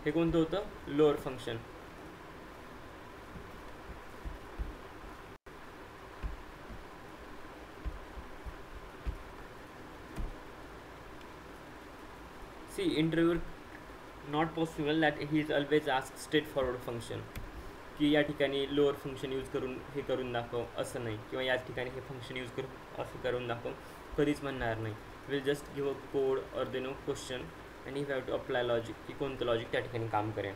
हे कोणतं होतं? Lower function. See, interviewer not possible that he is always asked straightforward function, की या ठिकाणी लोअर फंक्शन यूज करून हे करून दाखव असं नाही, किंवा या ठिकाणी हे फंक्शन यूज करून असं करून दाखव, कधीच म्हणणार नाही. Will just give a code और then a question and you have to apply logic, की कोणतं लॉजिक त्या ठिकाणी काम करेल.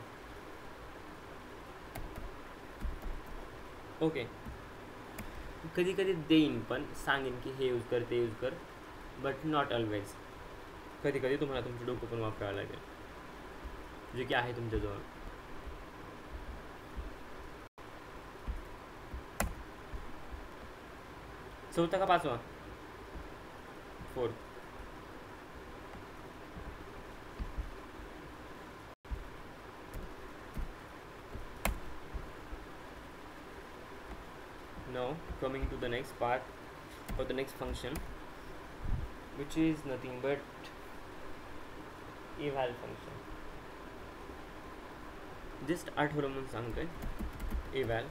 ओके, कधी कधी देईन पण सांगेन की हे यूज कर ते यूज कर, बट नॉट ऑलवेज. कधी कधी तुम्हाला तुमचं डोकं पण वापरावं लागेल, जे की आहे तुमच्याजवळ. चौथा का पाचवा? Fourth. Now coming to the next part or the next function, which is nothing but eval function. Just आठवलं म्हणून सांगतोय. eval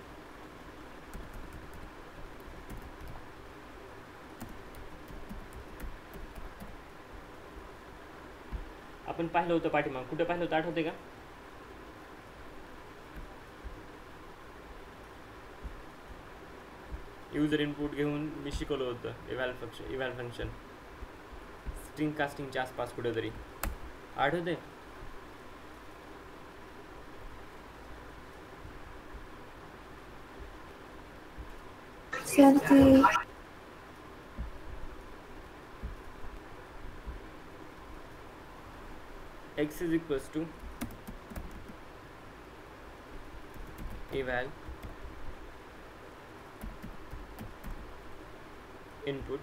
आपण पाहिलं होतं पाठीमाग. कुठे पाहिलं होतं आठवते का? यूजर इनपुट घेऊन मी शिकवलं होतं eval फंक्शन स्ट्रिंग कास्टिंगच्या आसपास कुठेतरी. आठवते? सर ते x is equals to eval input,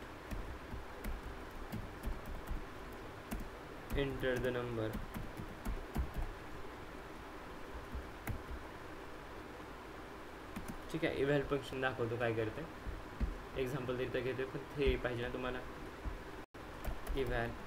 enter the number. ठीक आहे, eval फंक्शन दाखवतो काय करते. एक्झाम्पल तिथं घेतो, पण ते पाहिजे ना तुम्हाला. eval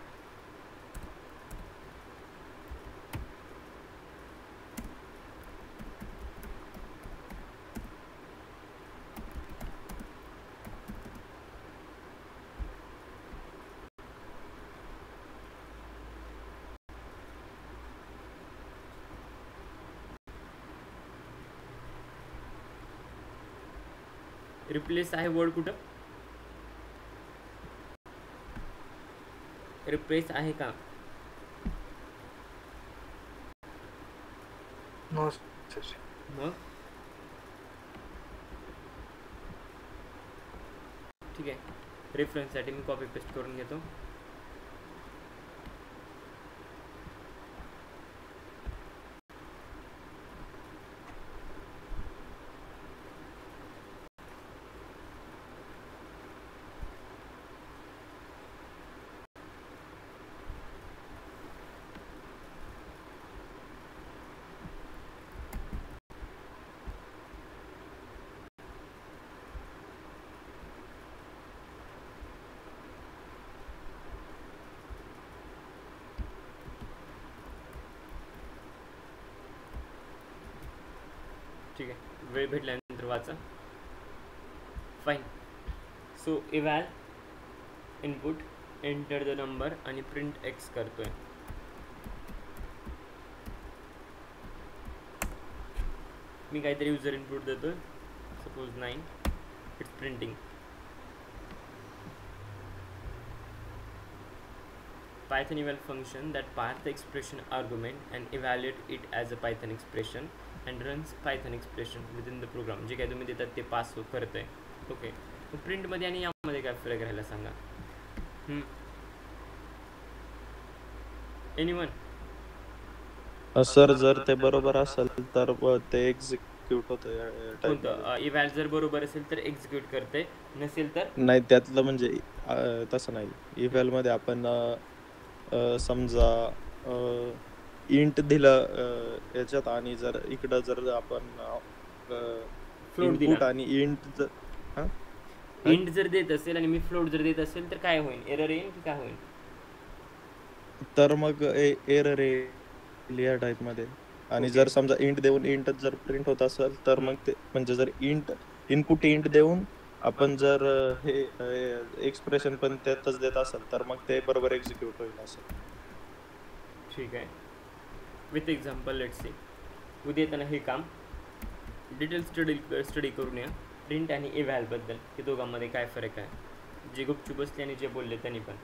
रिप्लेस आहे वर्ड कुठं? रिप्लेस आहे का? No sir. मग ठीक आहे, रेफरन्ससाठी मी कॉपी पेस्ट करून घेतो. ठीक आहे, वेळ भेटल्यानंतर वाचा. Fine. So eval input enter the number आणि प्रिंट एक्स करतोय. मी काहीतरी युजर इनपुट देतोय, suppose 9. It's printing. Python eval function that parse the expression argument and evaluate it as a Python expression and runs Python expression within the program. जे काय तुम्ही देतात ते पास करतंय. ओके, मग प्रिंटमध्ये आणि यामध्ये काय फरक राहिला सांगा. एनीवन? सर जर ते बरोबर असेल तर ते एक्झिक्यूट होतं. कोणतं इव्हॅल जर बरोबर असेल तर एक्झिक्यूट करते, नसेल तर नाही, त्यातलं म्हणजे तसं नाही. इव्हॅल मध्ये आपण समजा इंट दिलं याच्यात आणि जर इकडं जर आपण फ्लोट इनपुट दिला आणि इंट इंट जर देत असेल आणि मी फ्लोट जर देत असेल तर काय होईल? एरर येईल की काय होईल? तर मग एरर येईल या टाइप मध्ये. आणि जर समजा इंट देऊन इंट जर प्रिंट होत असेल तर मग ते म्हणजे जर इंट इनपुट इंट देऊन आपण जर हे एक्सप्रेशन पण त्यातच देत असेल तर मग ते बरोबर एक्झिक्यूट होईल असं. ठीक आहे, विथ एक्झाम्पल लेट्स सी. उद्या येताना हे काम डिटेल स्टडी करून या प्रिंट आणि इव्हॅलबद्दल, की दोघांमध्ये काय फरक आहे, जे गुपचूप बसले आणि जे बोलले त्यांनी पण.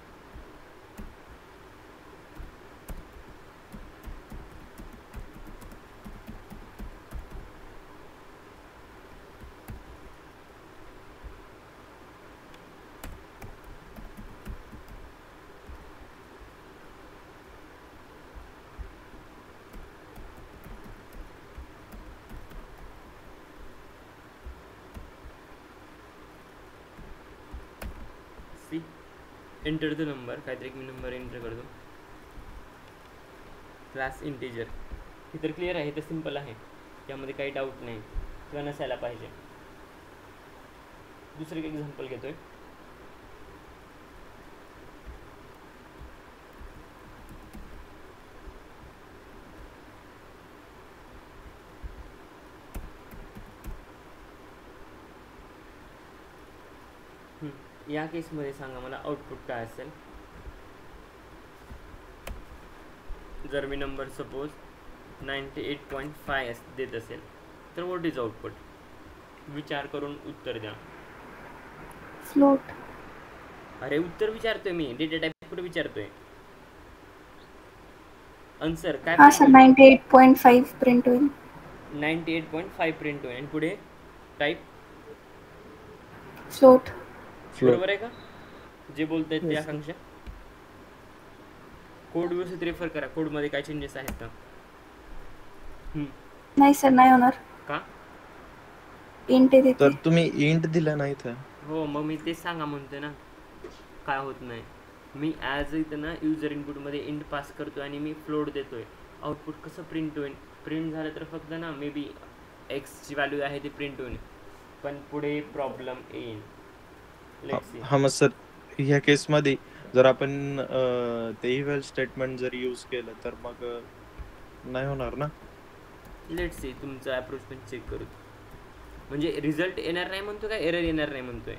एंटर द नंबर, काहीतरी एक मी नंबर एंटर करतो. Class integer. हे तर क्लिअर आहे, हे तर सिम्पल आहे, त्यामध्ये काही डाऊट नाही किंवा नसायला पाहिजे. दुसरं एक एक्झाम्पल घेतोय. या केसमध्ये सांगा मला आउटपुट काय असेल. जर मी नंबर सपोज 98.5 देत असेल तर व्हॉट इज आउटपुट? विचार करून उत्तर द्या. फ्लोट. अरे उत्तर विचारतोय मी, डेटा टाइप कुठे विचारतोय? आन्सर काय? हा सर 98.5 प्रिंट होईल. 98.5 प्रिंट होईल आणि पुढे टाइप फ्लोट. बरोबर आहे का जे बोलतायत ते आकांक्षा? कोड व्यवस्थित रेफर करा, कोडमध्ये काय चेंजेस आहेत का? नाही सर, नाही होणार. का? इंट देते. तर तुम्ही इंट दिला नाही तर हो, मग मी तेच सांगा म्हणतोय ना, काय होत नाही. मी ॲज इथं ना युजर इनपुटमध्ये इंट पास करतोय आणि मी फ्लोट देतोय. आउटपुट कसं प्रिंट होईल? प्रिंट झालं तर फक्त ना मे बी एक्सची व्हॅल्यू आहे ती प्रिंट होईल, पण पुढे प्रॉब्लेम येईल. हा मग सर ह्या केसमध्ये जर आपण ते इव्हॅल स्टेटमेंट जर यूज केलं तर मग नाही होणार ना. लेट्स सी, तुमचा अप्रोच पण चेक करू. म्हणजे रिझल्ट येणार नाही म्हणतो काय, एरर येणार नाही म्हणतोय?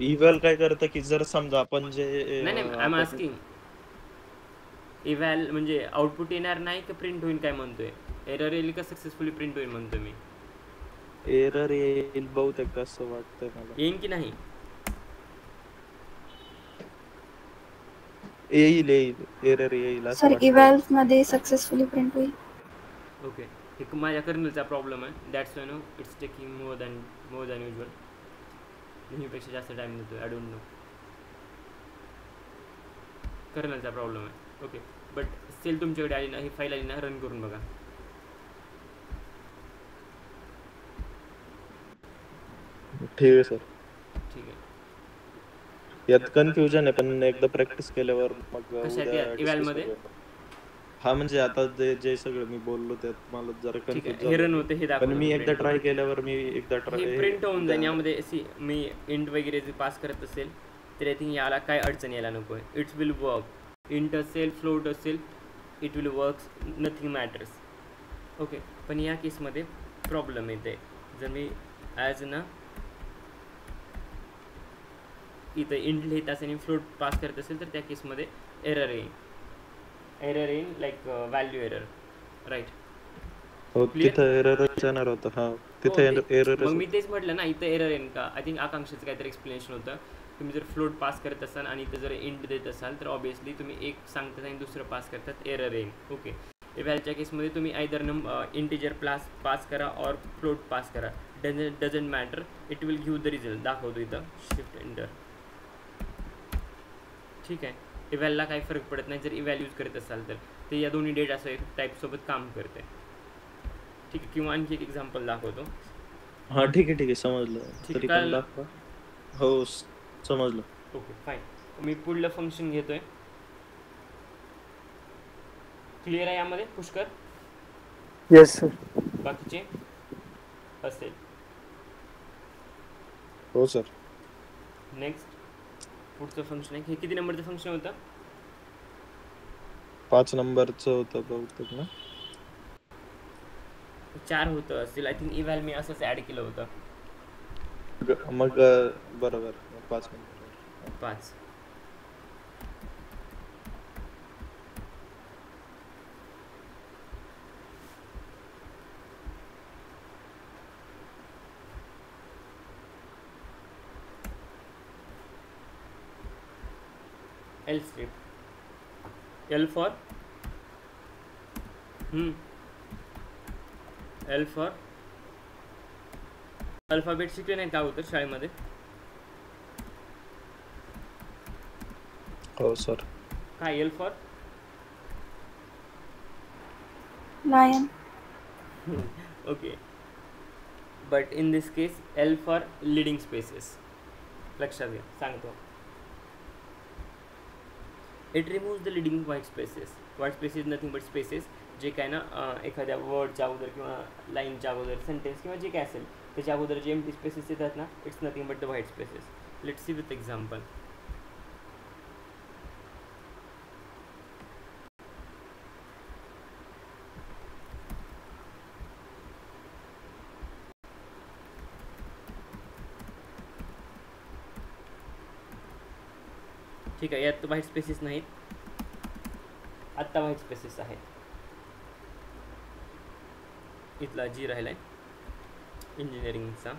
इव्हॅल काय करतं की जर समजा आपण जे नाही आय एम आस्किंग, इव्हॅल म्हणजे आउटपुट येणार नाही का प्रिंट होईल काय म्हणतोय? एरर येईल का सक्सेसफुली प्रिंट होईल म्हणतोय मी? एरर येईल बहुतेक असं वाटतंय मला. येईन की नाही? येईल एरर येईल असं सर वाटतंय. इव्हॅल्स मध्ये सक्सेसफुली प्रिंट होईल. ओके, हे माझ्या कर्नलचा प्रॉब्लेम आहे. That's why no it's taking more than usual. नेहमीपेक्षा जास्त टाईम देतो. आय डोंट नो, कर्नलचा प्रॉब्लेम आहे. ओके, बट स्टिल तुमच्याकडे आली ना ही फाईल, आली ना रन करून बघा. ठीक आहे सर. ठीक आहे. यात कन्फ्युजन आहे पण एकदा प्रॅक्टिस केल्यावर मग कशात उद्या या डिस्कस इव्हॅलमध्ये? करूया. हा म्हणजे आता जे सगळं मी बोललो त्यात मला जरा ठीक कन्फ्युज आहे, हे झालो रन मी. होते, हे पण दाखवतो मी एकदा print. ट्राय केल्यावर मी एकदा हे ट्राय प्रिंट होऊन जाईल. उद्या यामध्ये मी इंट वगैरे जे पास करत असेल तर आय थिंक याला काय अडचण यायला नको आहे. It's will work. इंट असेल, फ्लोट असेल, it will work, nothing matters. Okay, पण या केसमध्ये प्रॉब्लेम येते. जर मी ॲज ना इथं इंट लिहित असेल आणि फ्लोट पास करत असेल तर त्या केसमध्ये एरर येईल लाईक व्हॅल्यू एरर, राईट? हो Clear? तिथं एररच येणार होतं. हा हो, तिथं एररच मग मी होतं. तेच म्हटलं ना, इथं एरर येईन का? आय थिंक आकांक्षाचं काहीतरी एक्सप्लेनेशन होतं. तुम्ही जर फ्लोट पास करत असाल आणि इथं जर इंट देत असाल तर ऑब्वियसली तुम्ही एक सांगतात आणि दुसरं पास करतात, एरर येईल. ओके, इव्हॅलच्या केसमध्ये तुम्ही आयदर इंटिजर पास करा और फ्लोट पास करा, doesn't matter, it will give the result. दाखवतो इथं, शिफ्ट एंटर. ठीक आहे, इव्हॅलला काही फरक पडत नाही जर इव्हॅल यूज करत असाल तर. ते या दोन्ही डेटा टाईपसोबत काम करते. ठीक आहे, किंवा आणखी एक एक्झाम्पल दाखवतो. हा ठीक आहे समजलं. ठीक तरी आहे, पण दाखवा. हो समजलं. Okay fine. मी पुढलं फंक्शन घेतोय. क्लिअर आहे यामध्ये पुष्कर? Yes sir. बाकीचे असेल. हो सर. नेक्स्ट पुढचं फंक्शन आहे. हे किती नंबरचं फंक्शन होतं? 5 नंबरचं होतं बहुतेक ना. 4 होतं असेल आय थिंक. इव्हॅल मी असंच ॲड केलं होतं. मग बरोबर 5 number. 5. L strip. L for L for alphabet शिकले नाही का अगोदर शाळेमध्ये? हो सर. काय L for? Lion. Okay, but in this case L for leading spaces. लक्षात घ्या, सांगतो. It removes the leading white spaces. White spaces nothing but spaces जे काय ना एखाद्या वर्डच्या अगोदर किंवा लाईनच्या अगोदर, सेंटेन्स किंवा जे काय असेल त्याच्या अगोदर जे एम्प्टी स्पेसेस येतात ना, it's nothing but the white spaces. Let's see with example. ठीक आहे, यात व्हाईट स्पेसेस नाहीत, आत्ता व्हाईट स्पेसेस आहेत. इथला जी राहिला आहे इंजिनिअरिंगचा.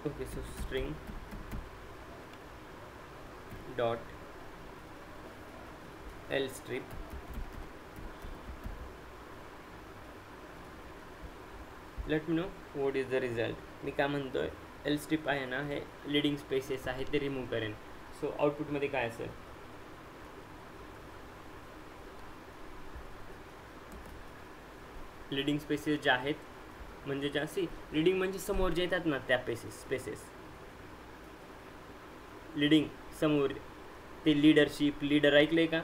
Okay, so string dot L strip let me know what is the result. मी काय म्हणतोय, एल स्ट्रिप आहे ना, हे लिडिंग स्पेसेस आहे ते रिमूव्ह करेन. सो आउटपुटमध्ये काय असेल? लिडिंग स्पेसेस ज्या आहेत म्हणजे ज्या लिडिंग म्हणजे समोर जे येतात ना त्या स्पेसेस लिडिंग समोर, ते लीडरशिप, लीडर ऐकले का,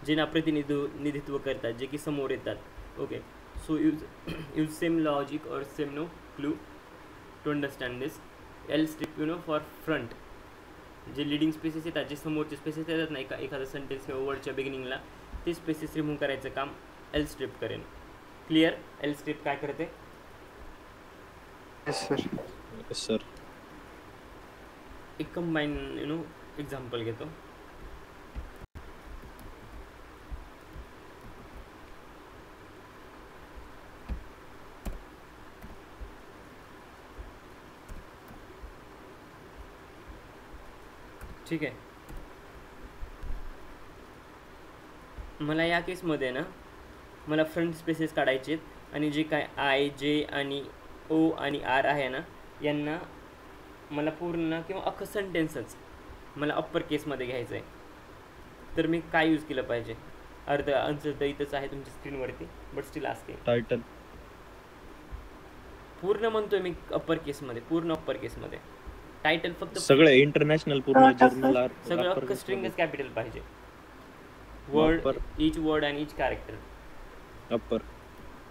जे ना प्रतिनिधित्व करतात, जे की समोर येतात. Okay, so use same logic और same no clue to understand this. L strip for front, जे लिडिंग स्पेसेस येतात, जे समोरचे स्पेसेस येतात ना एखादा सेंटेन्स किंवा वर्डच्या बिगिनिंगला, ते स्पेसेस रिमूव्ह करायचं काम एल स्ट्रिप करेन. क्लिअर? एल स्ट्रिप काय करते? Yes sir. Yes sir. एक कंबाईन एक्झाम्पल घेतो. ठीक आहे. मला या केसमध्ये ना मला फ्रंट स्पेसेस काढायचे आहेत आणि जे काय आय जे आणि ओ आणि आर आहे ना यांना मला पूर्ण किंवा अख्खं सेंटेन्सच मला अप्पर केसमध्ये घ्यायचं आहे. तर मी काय यूज केलं पाहिजे? अर्ध आन्सर तर इथंच आहे तुमच्या स्क्रीनवरती, बट स्टील असते. टायटल. पूर्ण म्हणतोय मी अप्पर केसमध्ये, पूर्ण अप्पर केसमध्ये. टायटल फक्त सगळे इंटरनॅशनल पूर्ण Not जर्नल सगळं अख्खं स्ट्रिंगच कॅपिटल पाहिजे. Word, Upper. इच वर्ड आणि इच कॅरेक्टर. अप्पर.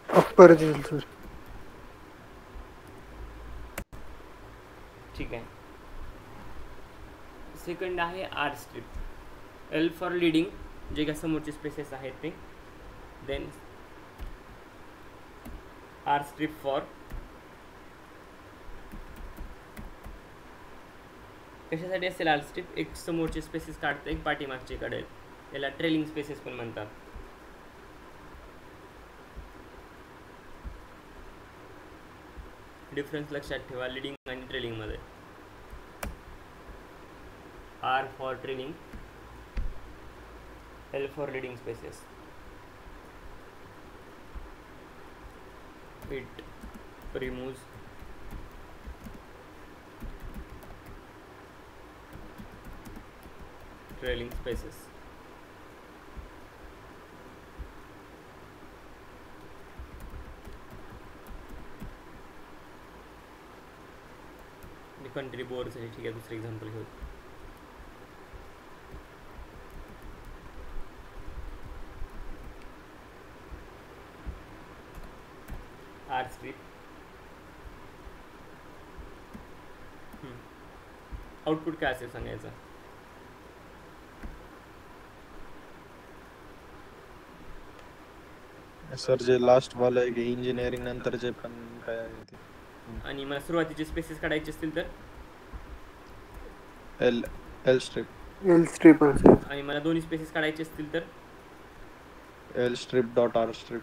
अप्पर जाईल सर. ठीक आहे. सेकंड आहे R strip. L for leading, जे काय समोरचे स्पेसेस आहेत ते. देन आर स्ट्रिप फॉर कशासाठी असेल आर स्ट्रिप? एक समोरचे स्पेसेस काढतं, एक पाठीमागचे काढेल. याला ट्रेलिंग स्पेसेस पण म्हणतात. डिफरन्स लक्षात ठेवा लीडिंग आणि ट्रेलिंग मध्ये. R for trailing, L for leading spaces. It removes trailing spaces. Country बोर्डसाठी ठीक आहे, दुसरं एक्झाम्पल घेऊ. Are strip. आउटपुट काय असेल सांगायचं? सर जे लास्ट वाला आहे की इंजिनिअरिंग नंतर जे पण काय आहे ते. आणि मला सुरुवातीचे स्पेसेस काढायचे असतील तर L L strip. L strip असेल. आणि मला दोन्ही स्पेसेस काढायचे असतील तर L strip dot are strip.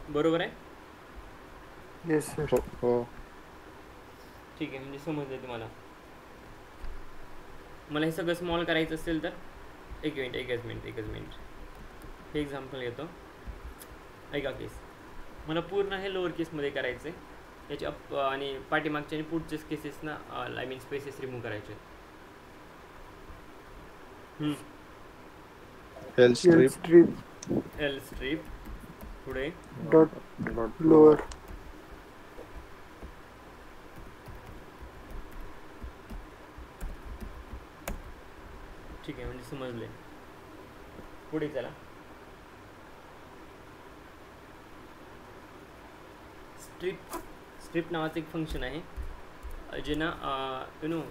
बरोबर आहे. Yes sir. हो. ठीक आहे, म्हणजे समजलं तुम्हाला. मला हे सगळं स्मॉल करायचं असेल तर एकच मिनिट हे एक्झाम्पल घेतो. ऐका केस. मला पूर्ण हे लोअर केसमध्ये करायचं आहे. याचे अप आणि पाठीमागचे आणि पुढचेच केसेस ना आय मीन स्पेसेस रिमूव्ह करायचे. L strip. एल स्ट्रिप पुढे डॉट लोअर. ठीक आहे, म्हणजे समजले. पुढे चला. स्ट्रिप नावाचं एक फंक्शन आहे जे ना you know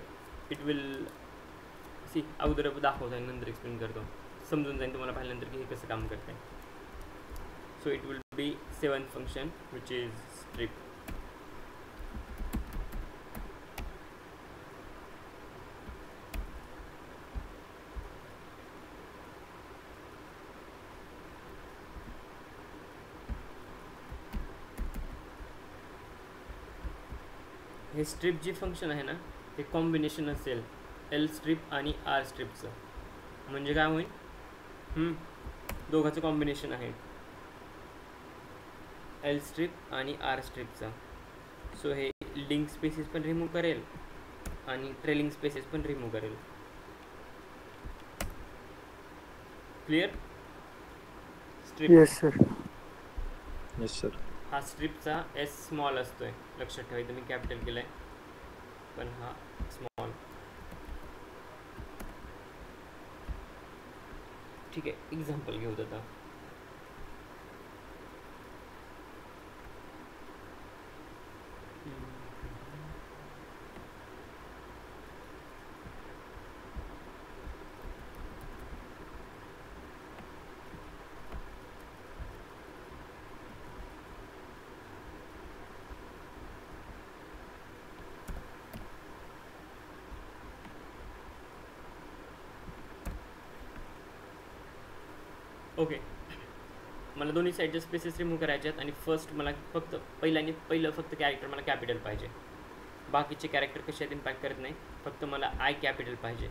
it will see अगोदर दाखवतो आहे, नंतर एक्सप्लेन करतो. समजून जाईल तुम्हाला पाहिल्यानंतर की हे कसं काम करत आहे. So it will be 7th function which is strip. हे स्ट्रिप जी फंक्शन आहे ना हे कॉम्बिनेशन असेल एल स्ट्रिप आणि आर स्ट्रिपचं. म्हणजे काय होईल? दोघांचं कॉम्बिनेशन आहे एल स्ट्रिप आणि आर स्ट्रिपचा. सो हे लिंक स्पेसेस पण रिमूव्ह करेल आणि ट्रेलिंग स्पेसेस पण रिमूव्ह करेल. Clear? Strip. Yes sir. Yes sir. हा स्ट्रिपचा एस स्मॉल असतोय, लक्षात ठेवायचं. मी कॅपिटल केलं आहे पण हा स्मॉल. ठीक आहे, एक्झाम्पल घेऊ आता. ओके, मला दोन्ही साईडचे स्पेसेस रिमूव्ह करायचे आहेत आणि फर्स्ट मला फक्त पहिलं फक्त कॅरेक्टर मला कॅपिटल पाहिजे. बाकीचे कॅरेक्टर कशात इम्पॅक्ट करत नाही, फक्त मला आय कॅपिटल पाहिजे.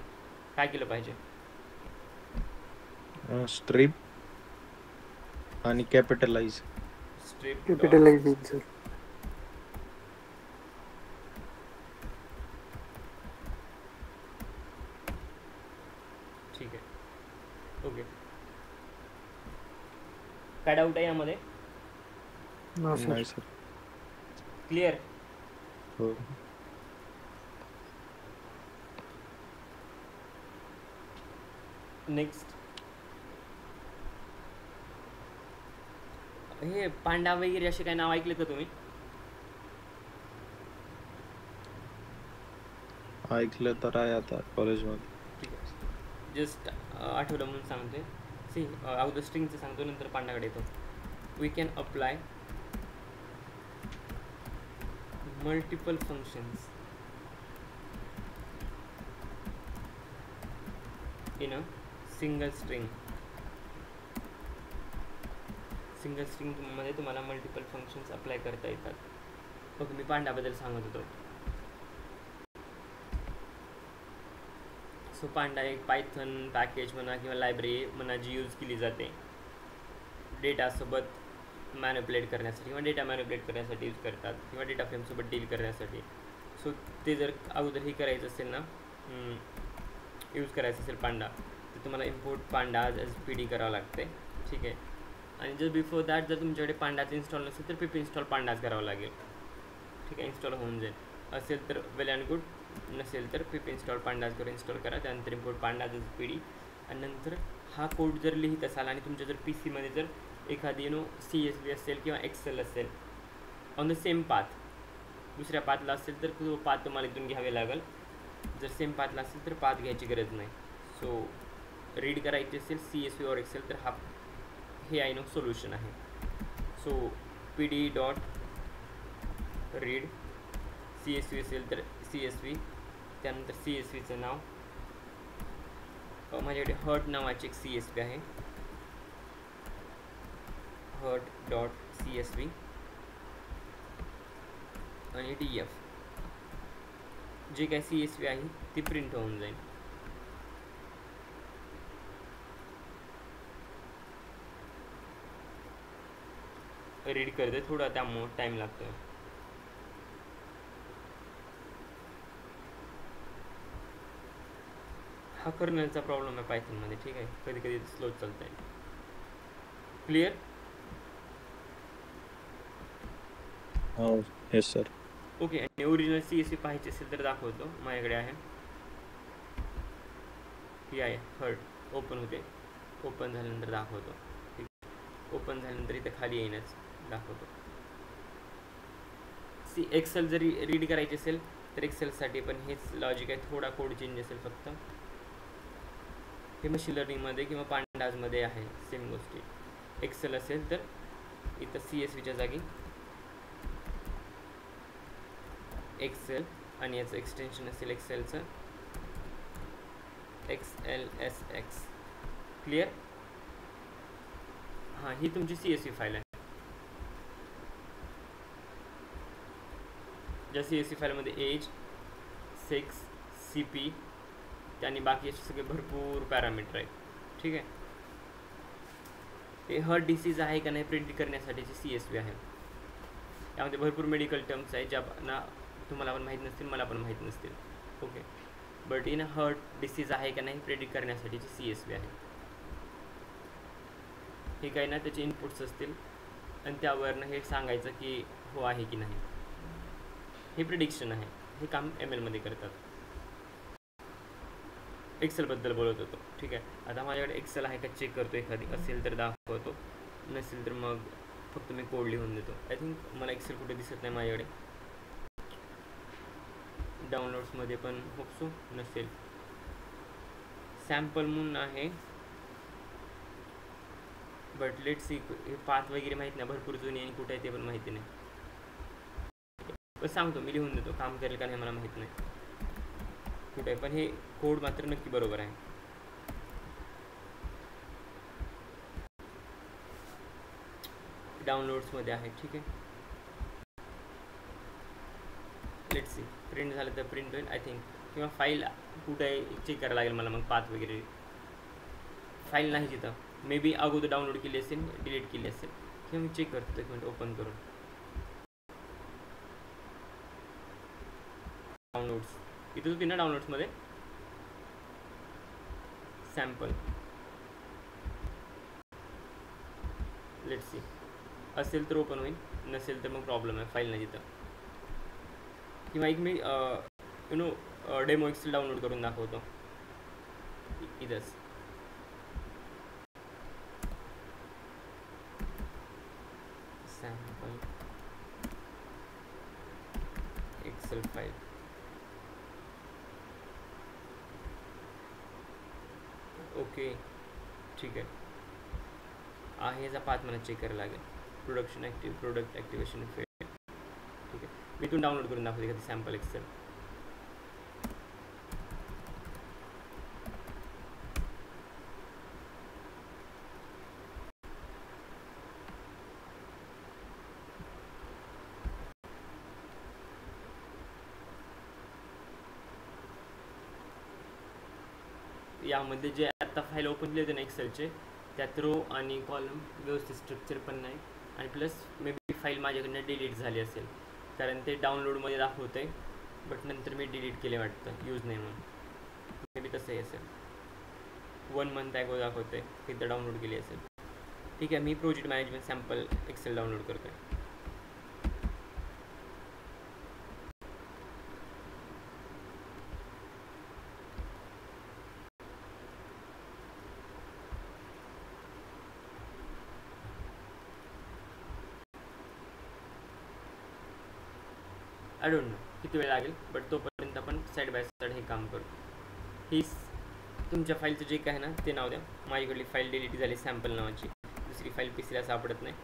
काय केलं पाहिजे? स्ट्रिप आणि कॅपिटलाइज. स्ट्रिप कॅपिटलाइज येईल सर. ठीक आहे. ओके, काय डाऊट आहे यामध्ये? नाही सर. क्लिअर? हो. नेक्स्ट, हे पांडा वगैरे असे काही नाव ऐकले का तुम्ही? ऐकलं तर आहे आता कॉलेजमध्ये. ठीक आहे, जस्ट आठवलं म्हणून सांगतोय. सी अगोदर स्ट्रिंगचं सांगतो, नंतर पांडाकडे येतो. We can apply multiple functions in a single string. Single स्ट्रिंगमध्ये तुम्हाला मल्टिपल फंक्शन्स अप्लाय करता येतात. बघ, मी पांडाबद्दल सांगत होतो. सो पांडा एक पायथन पॅकेज म्हणा किंवा लायब्ररी म्हणा जी यूज केली जाते डेटासोबत मॅनिपुलेट करण्यासाठी किंवा डेटा मॅनिपुलेट करण्यासाठी यूज करतात किंवा डेटा फ्रेमसोबत डील करण्यासाठी. सो ते जर अगोदर हे करायचं असेल ना, यूज करायचं असेल पांडा, तर तुम्हाला इम्पोर्ट पांडा एज पी डी करावं लागते. ठीक आहे. आणि जर बिफोर दॅट जर तुमच्याकडे पांडाचं इन्स्टॉल नसेल तर पिप इन्स्टॉल पांडाच करावं लागेल. ठीक आहे, इन्स्टॉल होऊन जाईल. असेल तर वेल अँड गुड, नसेल तर पिप इन्स्टॉल पांडाज करून इन्स्टॉल करा. त्यानंतर import pandas as P D. आणि नंतर हा कोड जर लिहित असाल आणि तुमच्या जर पी सीमध्ये जर एखादी CSV असेल किंवा एक्सेल असेल ऑन द सेम पाथ, दुसऱ्या पाथला असेल तर तो पाथ तुम्हाला इथून घ्यावे लागेल. जर सेम पाथला असेल तर पाथ घ्यायची गरज नाही. सो रीड करायची असेल CSV और एक्सेल तर हे आहे सोल्युशन आहे. So P D dot read CSV असेल तर CSV, त्यानंतर CSVचं नाव माझ्याकडे हर्ट नावाची एक CSV आहे, हर्ट डॉट CSV आणि DF. जे काय CSV आहे ती प्रिंट होऊन जाईल. रीड करते थोडा, त्यामुळं टाईम लागतो. हा कर्नलचा प्रॉब्लेम आहे पायथनमध्ये. ठीक आहे, कधी कधी स्लो चालत आहे. क्लिअर? हो येस सर. ओके. आणि ओरिजिनल CSV पाहायची असेल तर दाखवतो, माझ्याकडे आहे. ही आहे हर्ट. ओपन होते, ओपन झाल्यानंतर दाखवतो. ठीक, ओपन झाल्यानंतर इथं खाली येईनच दाखवतो. एक्सेल जरी रीड करायची असेल तर एक्सेलसाठी पण हेच लॉजिक आहे, थोडा कोड चेंज असेल फक्त. हे मशीन लर्निंगमध्ये किंवा पांडाजमध्ये आहे सेम गोष्टी. एक्सेल असेल तर इथं CSVच्या जागी एक्सेल आणि याचं एक्सटेन्शन असेल एक्सेलचं XLSX. क्लिअर? हां, ही तुमची CSV फाईल आहे. ज्या CSV फाईलमध्ये एज, सेक्स, CP आणि बाकी असे सगळे भरपूर पॅरामीटर आहेत. ठीक आहे. हे हर्ट डिसीज आहे का नाही प्रिंट करण्यासाठीची CSV आहे. त्यामध्ये भरपूर मेडिकल टर्म्स आहेत ज्या ना तुम्हाला पण माहीत नसतील, मला पण माहीत नसतील. Okay, but in heart disease आहे का नाही प्रेडिक्ट करण्यासाठीची CSV आहे. हे काही ना त्याचे इनपुट्स असतील आणि त्यावरनं हे सांगायचं की हो आहे की नाही. हे प्रिडिक्शन आहे. हे काम ML मध्ये करतात. एक्सेलबद्दल बोलत होतो. ठीक आहे, आता माझ्याकडे एक्सेल आहे का चेक करतो. एखादी असेल तर दाखवतो, नसेल तर मग फक्त मी कोड लिहून देतो. आय थिंक मला एक्सेल कुठे दिसत नाही माझ्याकडे. डाउनलोड्समध्ये पण होपसो नसेल. सॅम्पल म्हणून आहे, बट लेट सी. हे पाथ वगैरे माहीत नाही, भरपूर जुनी आणि कुठे आहे ते पण माहिती नाही. पण सांगतो, मी लिहून देतो. काम करेल का नाही मला माहीत नाही कुठे आहे, पण हे कोड मात्र नक्की बरोबर आहे. डाउनलोड्समध्ये आहे. ठीक आहे, लेट्स सी प्रिंट झालं तर प्रिंट होईल आय थिंक, किंवा फाईल कुठे आहे चेक करायला लागेल मला, मग पाथ वगैरे. फाईल नाही तिथं, मे बी अगोदर डाउनलोड केली असेल, डिलीट केली असेल, किंवा मी चेक करतो एक मिनिट ओपन करून. डाउनलोड्स इथं होती ना, डाउनलोड्समध्ये सॅम्पल. लेट्स सी, असेल तर ओपन होईल, नसेल तर मग प्रॉब्लेम आहे, फाईल नाही तिथं. किंवा एक मी you know demo excel download करून दाखवतो इथंच. Sample Excel file. ओके ठीक आहे याचा पाथ मला चेक करायला लागेल. Product activation fail. ठीक आहे, मी इथून डाउनलोड करून दाखवते का सॅम्पल एक्सेल. यामध्ये जे आत्ता फाईल ओपन केले होते ना एक्सेलचे, त्यात रो आणि कॉलम व्यवस्थित स्ट्रक्चर पण नाही, आणि प्लस मे बी फाईल माझ्याकडनं डिलीट झाली असेल, कारण ते डाउनलोडमध्ये दाखवतं आहे, बट नंतर मी डिलीट केले वाटतं यूज नाही म्हणून. मे बी तसंही असेल, 1 मंथ ॲगो दाखवतं आहे, तिथं डाउनलोड केली असेल. ठीक आहे, मी project management sample excel download करतो आहे. आय डोंट नो किती वेळ लागेल, बट तोपर्यंत आपण साईड बाय साईड हे काम करू. ही तुमच्या फाईलचं जे काय आहे ना ते नाव द्या. माझ्याकडली फाईल डिलीट झाली सॅम्पल नावाची, दुसरी फाईल पीसीला सापडत नाही.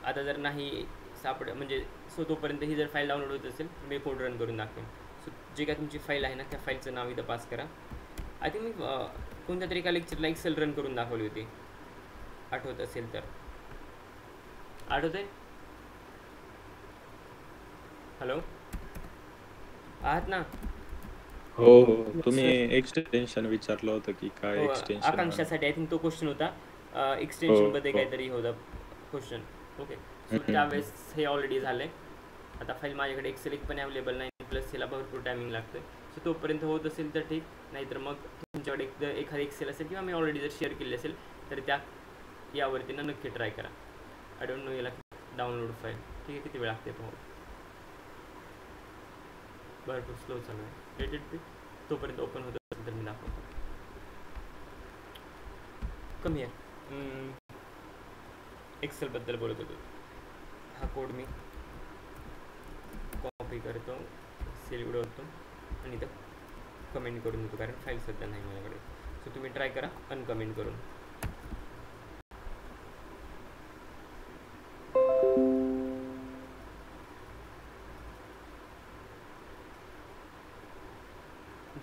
आता जर नाही म्हणजे सो तोपर्यंत ही जर फाईल डाउनलोड होत असेल मी कोड रन करून दाखवेन. सो जे काय तुमची फाईल आहे ना त्या फाईलचं नाव इथं पास करा. आय थिंक मी कोणत्या तरी एका लेक्चरला एक्सेल रन करून दाखवली होती, आठवत असेल तर. आठवत आहे? हॅलो आहात ना? हो हो, तुम्ही एक्सटेन्शन विचारलं होतं की काय एक्सटेन्शन. आकांक्षासाठी आय थिंक तो क्वेश्चन होता, एक्सटेन्शनमध्ये काहीतरी होता क्वेश्चन. ओके, सो त्यावेळेस हे ऑलरेडी झालं आहे. आता फाईल माझ्याकडे एक्सेल एक पण अवेलेबल नाही, प्लस हिला भरपूर टायमिंग लागतं. सो तोपर्यंत होत असेल तर ठीक, नाहीतर मग तुमच्याकडे एखादी एक्सेल असेल किंवा मी ऑलरेडी जर शेअर केली असेल तर त्या यावरती ना नक्की ट्राय करा. आय डोंट नो याला डाउनलोड फाईल. ठीक आहे, किती वेळ लागते पाहू. भरपूर स्लो चालू आहे. रेटेड पी तोपर्यंत ओपन होत असेल तर मी दाखवतो. कमी आहे, एक्सेलबद्दल बोलत होतो. हा कोड मी कॉपी करतो, सेल उडवतो आणि इथं कमेंट करून देतो, कारण फाईल सध्या नाही माझ्याकडे. सो तुम्ही ट्राय करा अनकमेंट करून.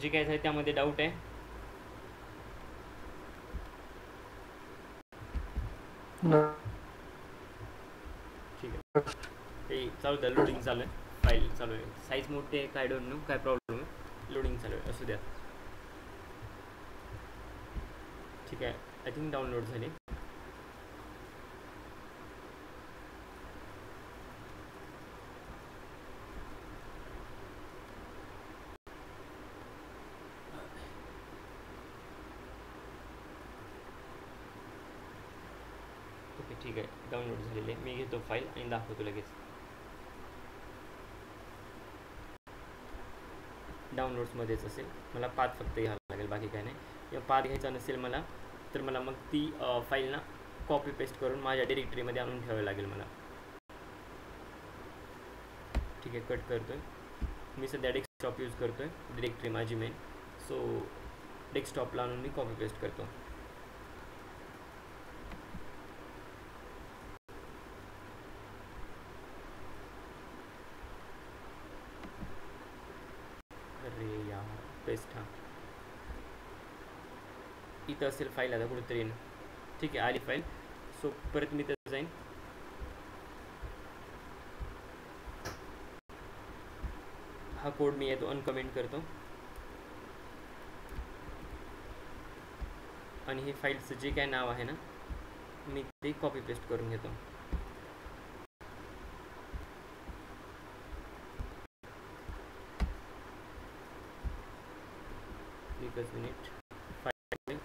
जे काय आहे त्यामध्ये डाऊट आहे? ठीक आहे, ते चालू द्या. लोडिंग चालू आहे, फाईल चालू आहे. साईज मोठी आहे काय डोंट नो, काय प्रॉब्लेम आहे. लोडिंग चालू आहे, असू द्या. ठीक आहे, आय थिंक डाउनलोड झाली. ओके ठीक आहे, डाउनलोड झालेली आहे. मी घेतो फाईल आणि दाखवतो लगेच. डाउनलोड्समध्येच असेल, मला पाथ फक्त घ्यावा लागेल, बाकी काय नाही. किंवा पाथ घ्यायचा नसेल मला तर मला मग ती फाईल ना कॉपी पेस्ट करून माझ्या डिरेक्टरीमध्ये आणून ठेवावी लागेल मला. ठीक आहे, कट करतो आहे. मी सध्या डेस्कटॉप यूज करतो आहे, डिरेक्टरी माझी मेन. सो डेस्कटॉपला आणून मी कॉपी पेस्ट करतो. अरे यार, पेस्ट. हां, इथं असेल फाईल आता कुठेतरी ना. ठीक आहे, आली फाईल. सो परत मी तर जाईन. हा कोड मी येतो अनकमेंट करतो आणि हे फाईलचं जे काय नाव आहे ना मी ते कॉपी पेस्ट करून घेतो. एकच मिनिट. File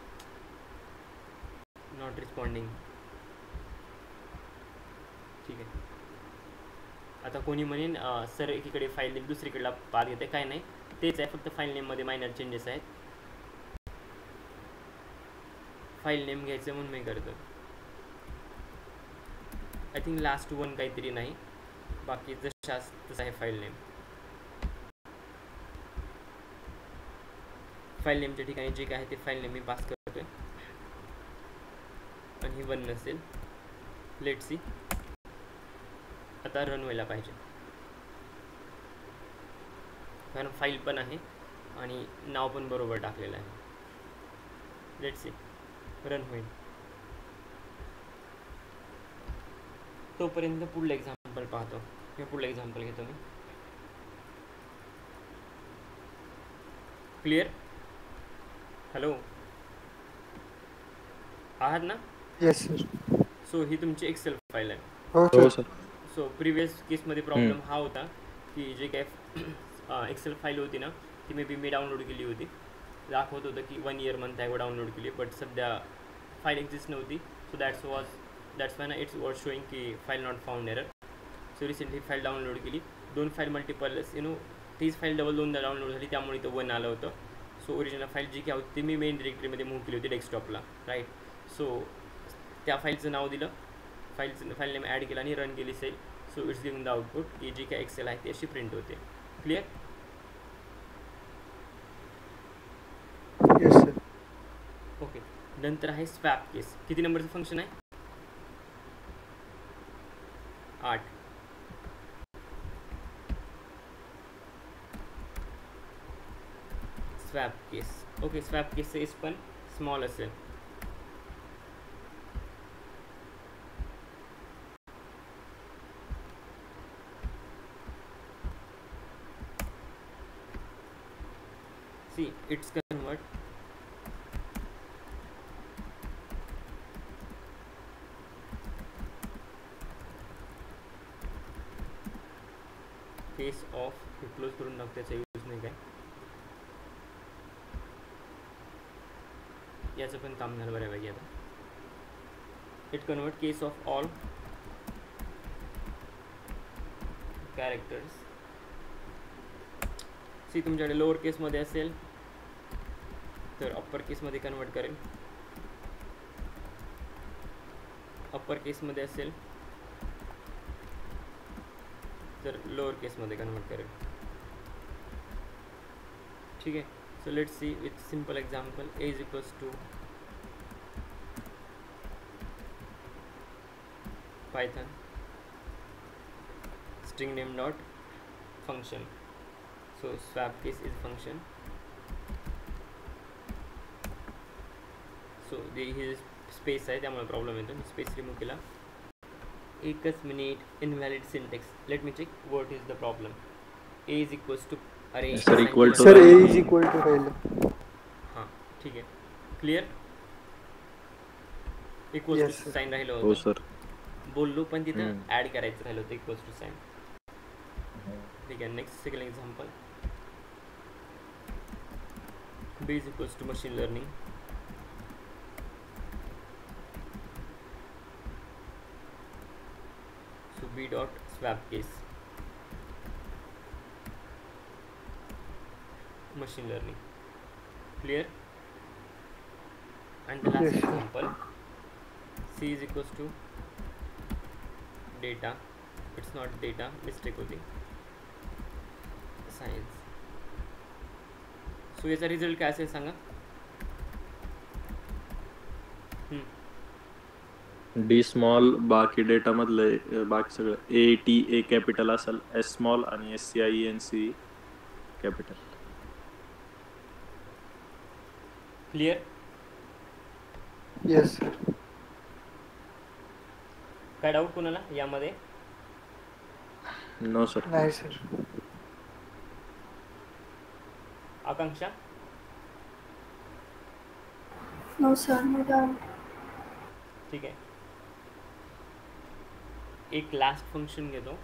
not responding. ठीक आहे. आता कोणी म्हणेन सर एकीकडे फाईल नेम दुसरीकडला पाथ घेते, काय नाही तेच आहे, फक्त फाईल नेममध्ये मायनर चेंजेस आहेत. फाईल नेम घ्यायचं म्हणून मी करतो. आय थिंक लास्ट वन काहीतरी नाही, बाकी जशाच तसं आहे फाईल नेम. फाईल नेमच्या ठिकाणी जे काय आहे ते फाईल नेम मी पास करतोय आणि ही वन नसेल. Let see. आता रन व्हायला पाहिजे कारण फाईल पण आहे आणि नाव पण बरोबर टाकलेलं आहे. लेट सी रन होईल. तोपर्यंत पुढलं एक्झाम्पल पाहतो किंवा पुढलं एक्झाम्पल घेतो मी. क्लिअर? हॅलो आहात ना? Yes sir. सो ही तुमची एक्सेल फाईल आहे. हो हो सर. सर. सो प्रिव्हियस केसमध्ये प्रॉब्लेम हा होता की जे काय एक्सेल फाईल होती ना ती मी डाउनलोड केली होती. दाखवत होतं की 1 year मंथ आहे डाउनलोड केली, बट सध्या फाईल एक्झिस्ट नव्हती. सो दॅट्स वाय ना इट्स वॉज शोईंग की file not found error. So recently file download केली. 2 फाईल मल्टिपल तीच फाईल डबल 2दा डाउनलोड झाली त्यामुळे इथं 1 आलं होतं. सो ओरिजिनल फाईल जी काय होती ती मी मेन डिरेक्टरीमध्ये मूव्ह केली होती डेस्कटॉपला, राईट. सो त्या फाईलचं नाव दिलं, फाईल नेम ॲड केला आणि रन केली cell. So it's giving the output की जी काय एक्सेल आहे ती अशी प्रिंट होते. क्लिअर? Yes sir. ओके. नंतर आहे स्वॅप केस. किती नंबरचं फंक्शन आहे? 8. Swap case. ओके. स्वॅप केसचं एस पण स्मॉल असेल. See it's convert case of. हे क्लोज करून टाक, त्याचा यूज नाही काय. याचं पण काम झालं बऱ्यापैकी. आता it convert case of all characters. See तुमच्याकडे लोअर केसमध्ये असेल तर अप्पर केसमध्ये कन्वर्ट करेल, अप्पर केसमध्ये असेल तर लोअर केसमध्ये कन्वर्ट करेल. ठीक आहे. So let's see with simple example. A is equals to Python string name dot function. So swap case is function. So हे स्पेस आहे त्यामुळे प्रॉब्लेम येतो. मी स्पेस रिमूव्ह केला. एकच मिनिट. Invalid syntax. Let me check what is the problem. A is equals to अरे Sir, equal to sir a राहिलं. इज इक्वल टू राहिलं. हां ठीक आहे. Clear? Equals Yes, to sir. Sign राहिलं हो होतं. सर. बोललो पण तिथं हम्म. ॲड करायचं राहिलं होतं इक्वल्स टू साईन. ठीक आहे. Next second example. B is equals to machine learning. So b dot swap case machine learning. Clear? And the last Yes, sir. example. C is equals to data. It's not data, mistake होती. Science. So याचा result काय असेल सांगा. D small. बाकी data मधलं बाकी सगळं A T A capital असेल, एस स्मॉल आणि S C I N C capital. Clear? Yes sir. काय डाऊट कोणाला यामध्ये? No sir. नाही sir. Akanksha? No, sir. No doubt. ठीक आहे. एक लास्ट फंक्शन घेतो.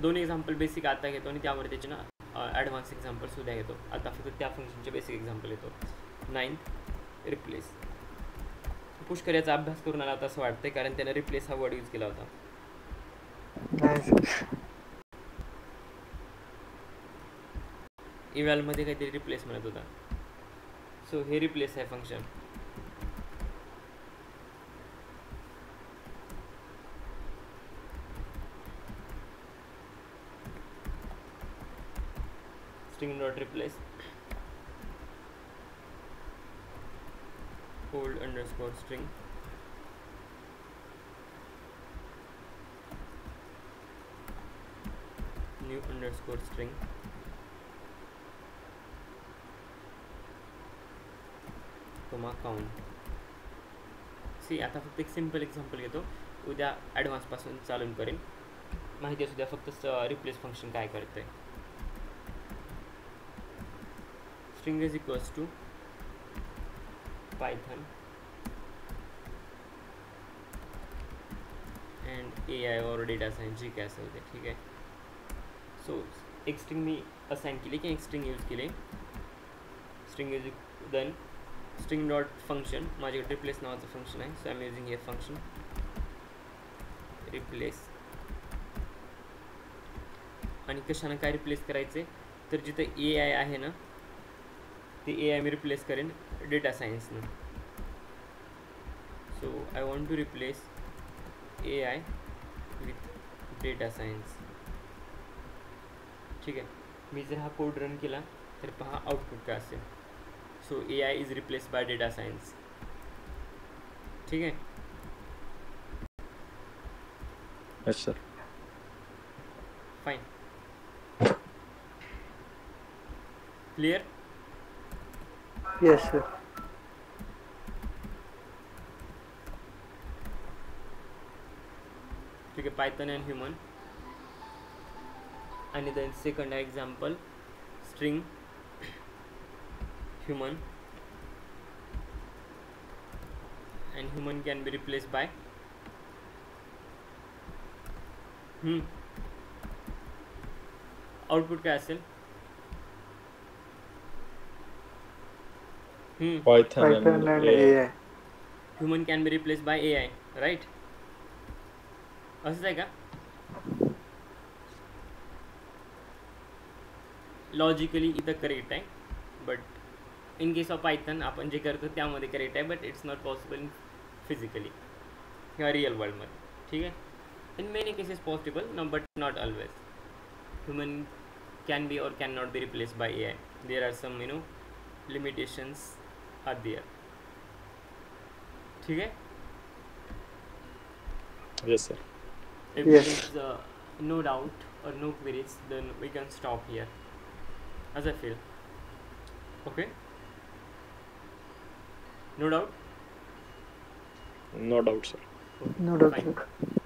दोन एक्झाम्पल बेसिक आता घेतो आणि त्यावर त्याचे ना ॲडव्हान्स एक्झाम्पल सुद्धा घेतो. आता फक्त त्या फंक्शनचे बेसिक एक्झाम्पल येतो. 9th replace. पुष्कर याचा अभ्यास करून आला होता असं वाटतंय, कारण त्याने रिप्लेस हा वर्ड यूज केला होता. नाही सर. इव्हॅलमध्ये काहीतरी रिप्लेस म्हणत होता. सो हे रिप्लेस आहे function. String dot replace old underscore string new underscore string comma count. सी आता फक्त एक सिम्पल एक्झाम्पल घेतो. उद्या ॲडव्हान्सपासून चालून करेन. माहिती असू द्या फक्त रिप्लेस फंक्शन काय करते. String is equals to Python and AI और डेटा सायन्स जी काय असेल ते. ठीक आहे. सो एक स्ट्रिंग मी असाइन केली की एक स्ट्रिंग यूज केली. String is then string dot function. माझ्याकडे रिप्लेस नावाचं फंक्शन आहे. सो आय एम युझिंग हे फंक्शन रिप्लेस. आणि कशानं काय रिप्लेस करायचे तर जिथे AI आहे ना ते AI मी रिप्लेस करेन डेटा सायन्सनं. So I want to replace AI with data science. ठीक आहे. मी जर हा कोड रन केला तर पहा आउटपुट काय असेल. So AI is replace by data science. ठीक आहे. Yes sir. Fine. Clear? Yes sir. ठीक आहे. Python and human. आणि then second example string human and human can be replaced by output काय असेल? Python and and AI. Human can be replaced by AI, right? असंच आहे का? Logically इथं correct आहे, but in case of Python आपण जे करतो त्यामध्ये करेक्ट आहे, but it's not possible in physically किंवा रिअल वर्ल्डमध्ये. ठीक आहे. In many cases possible no, but not always. Human can be or can not be replace by AI. There are some limitations are there. ठीक है. Yes sir. If Yes. there is no doubt or no queries, then we can stop here, as I feel. Okay. No doubt. No doubt sir. No doubt, Fine. sir.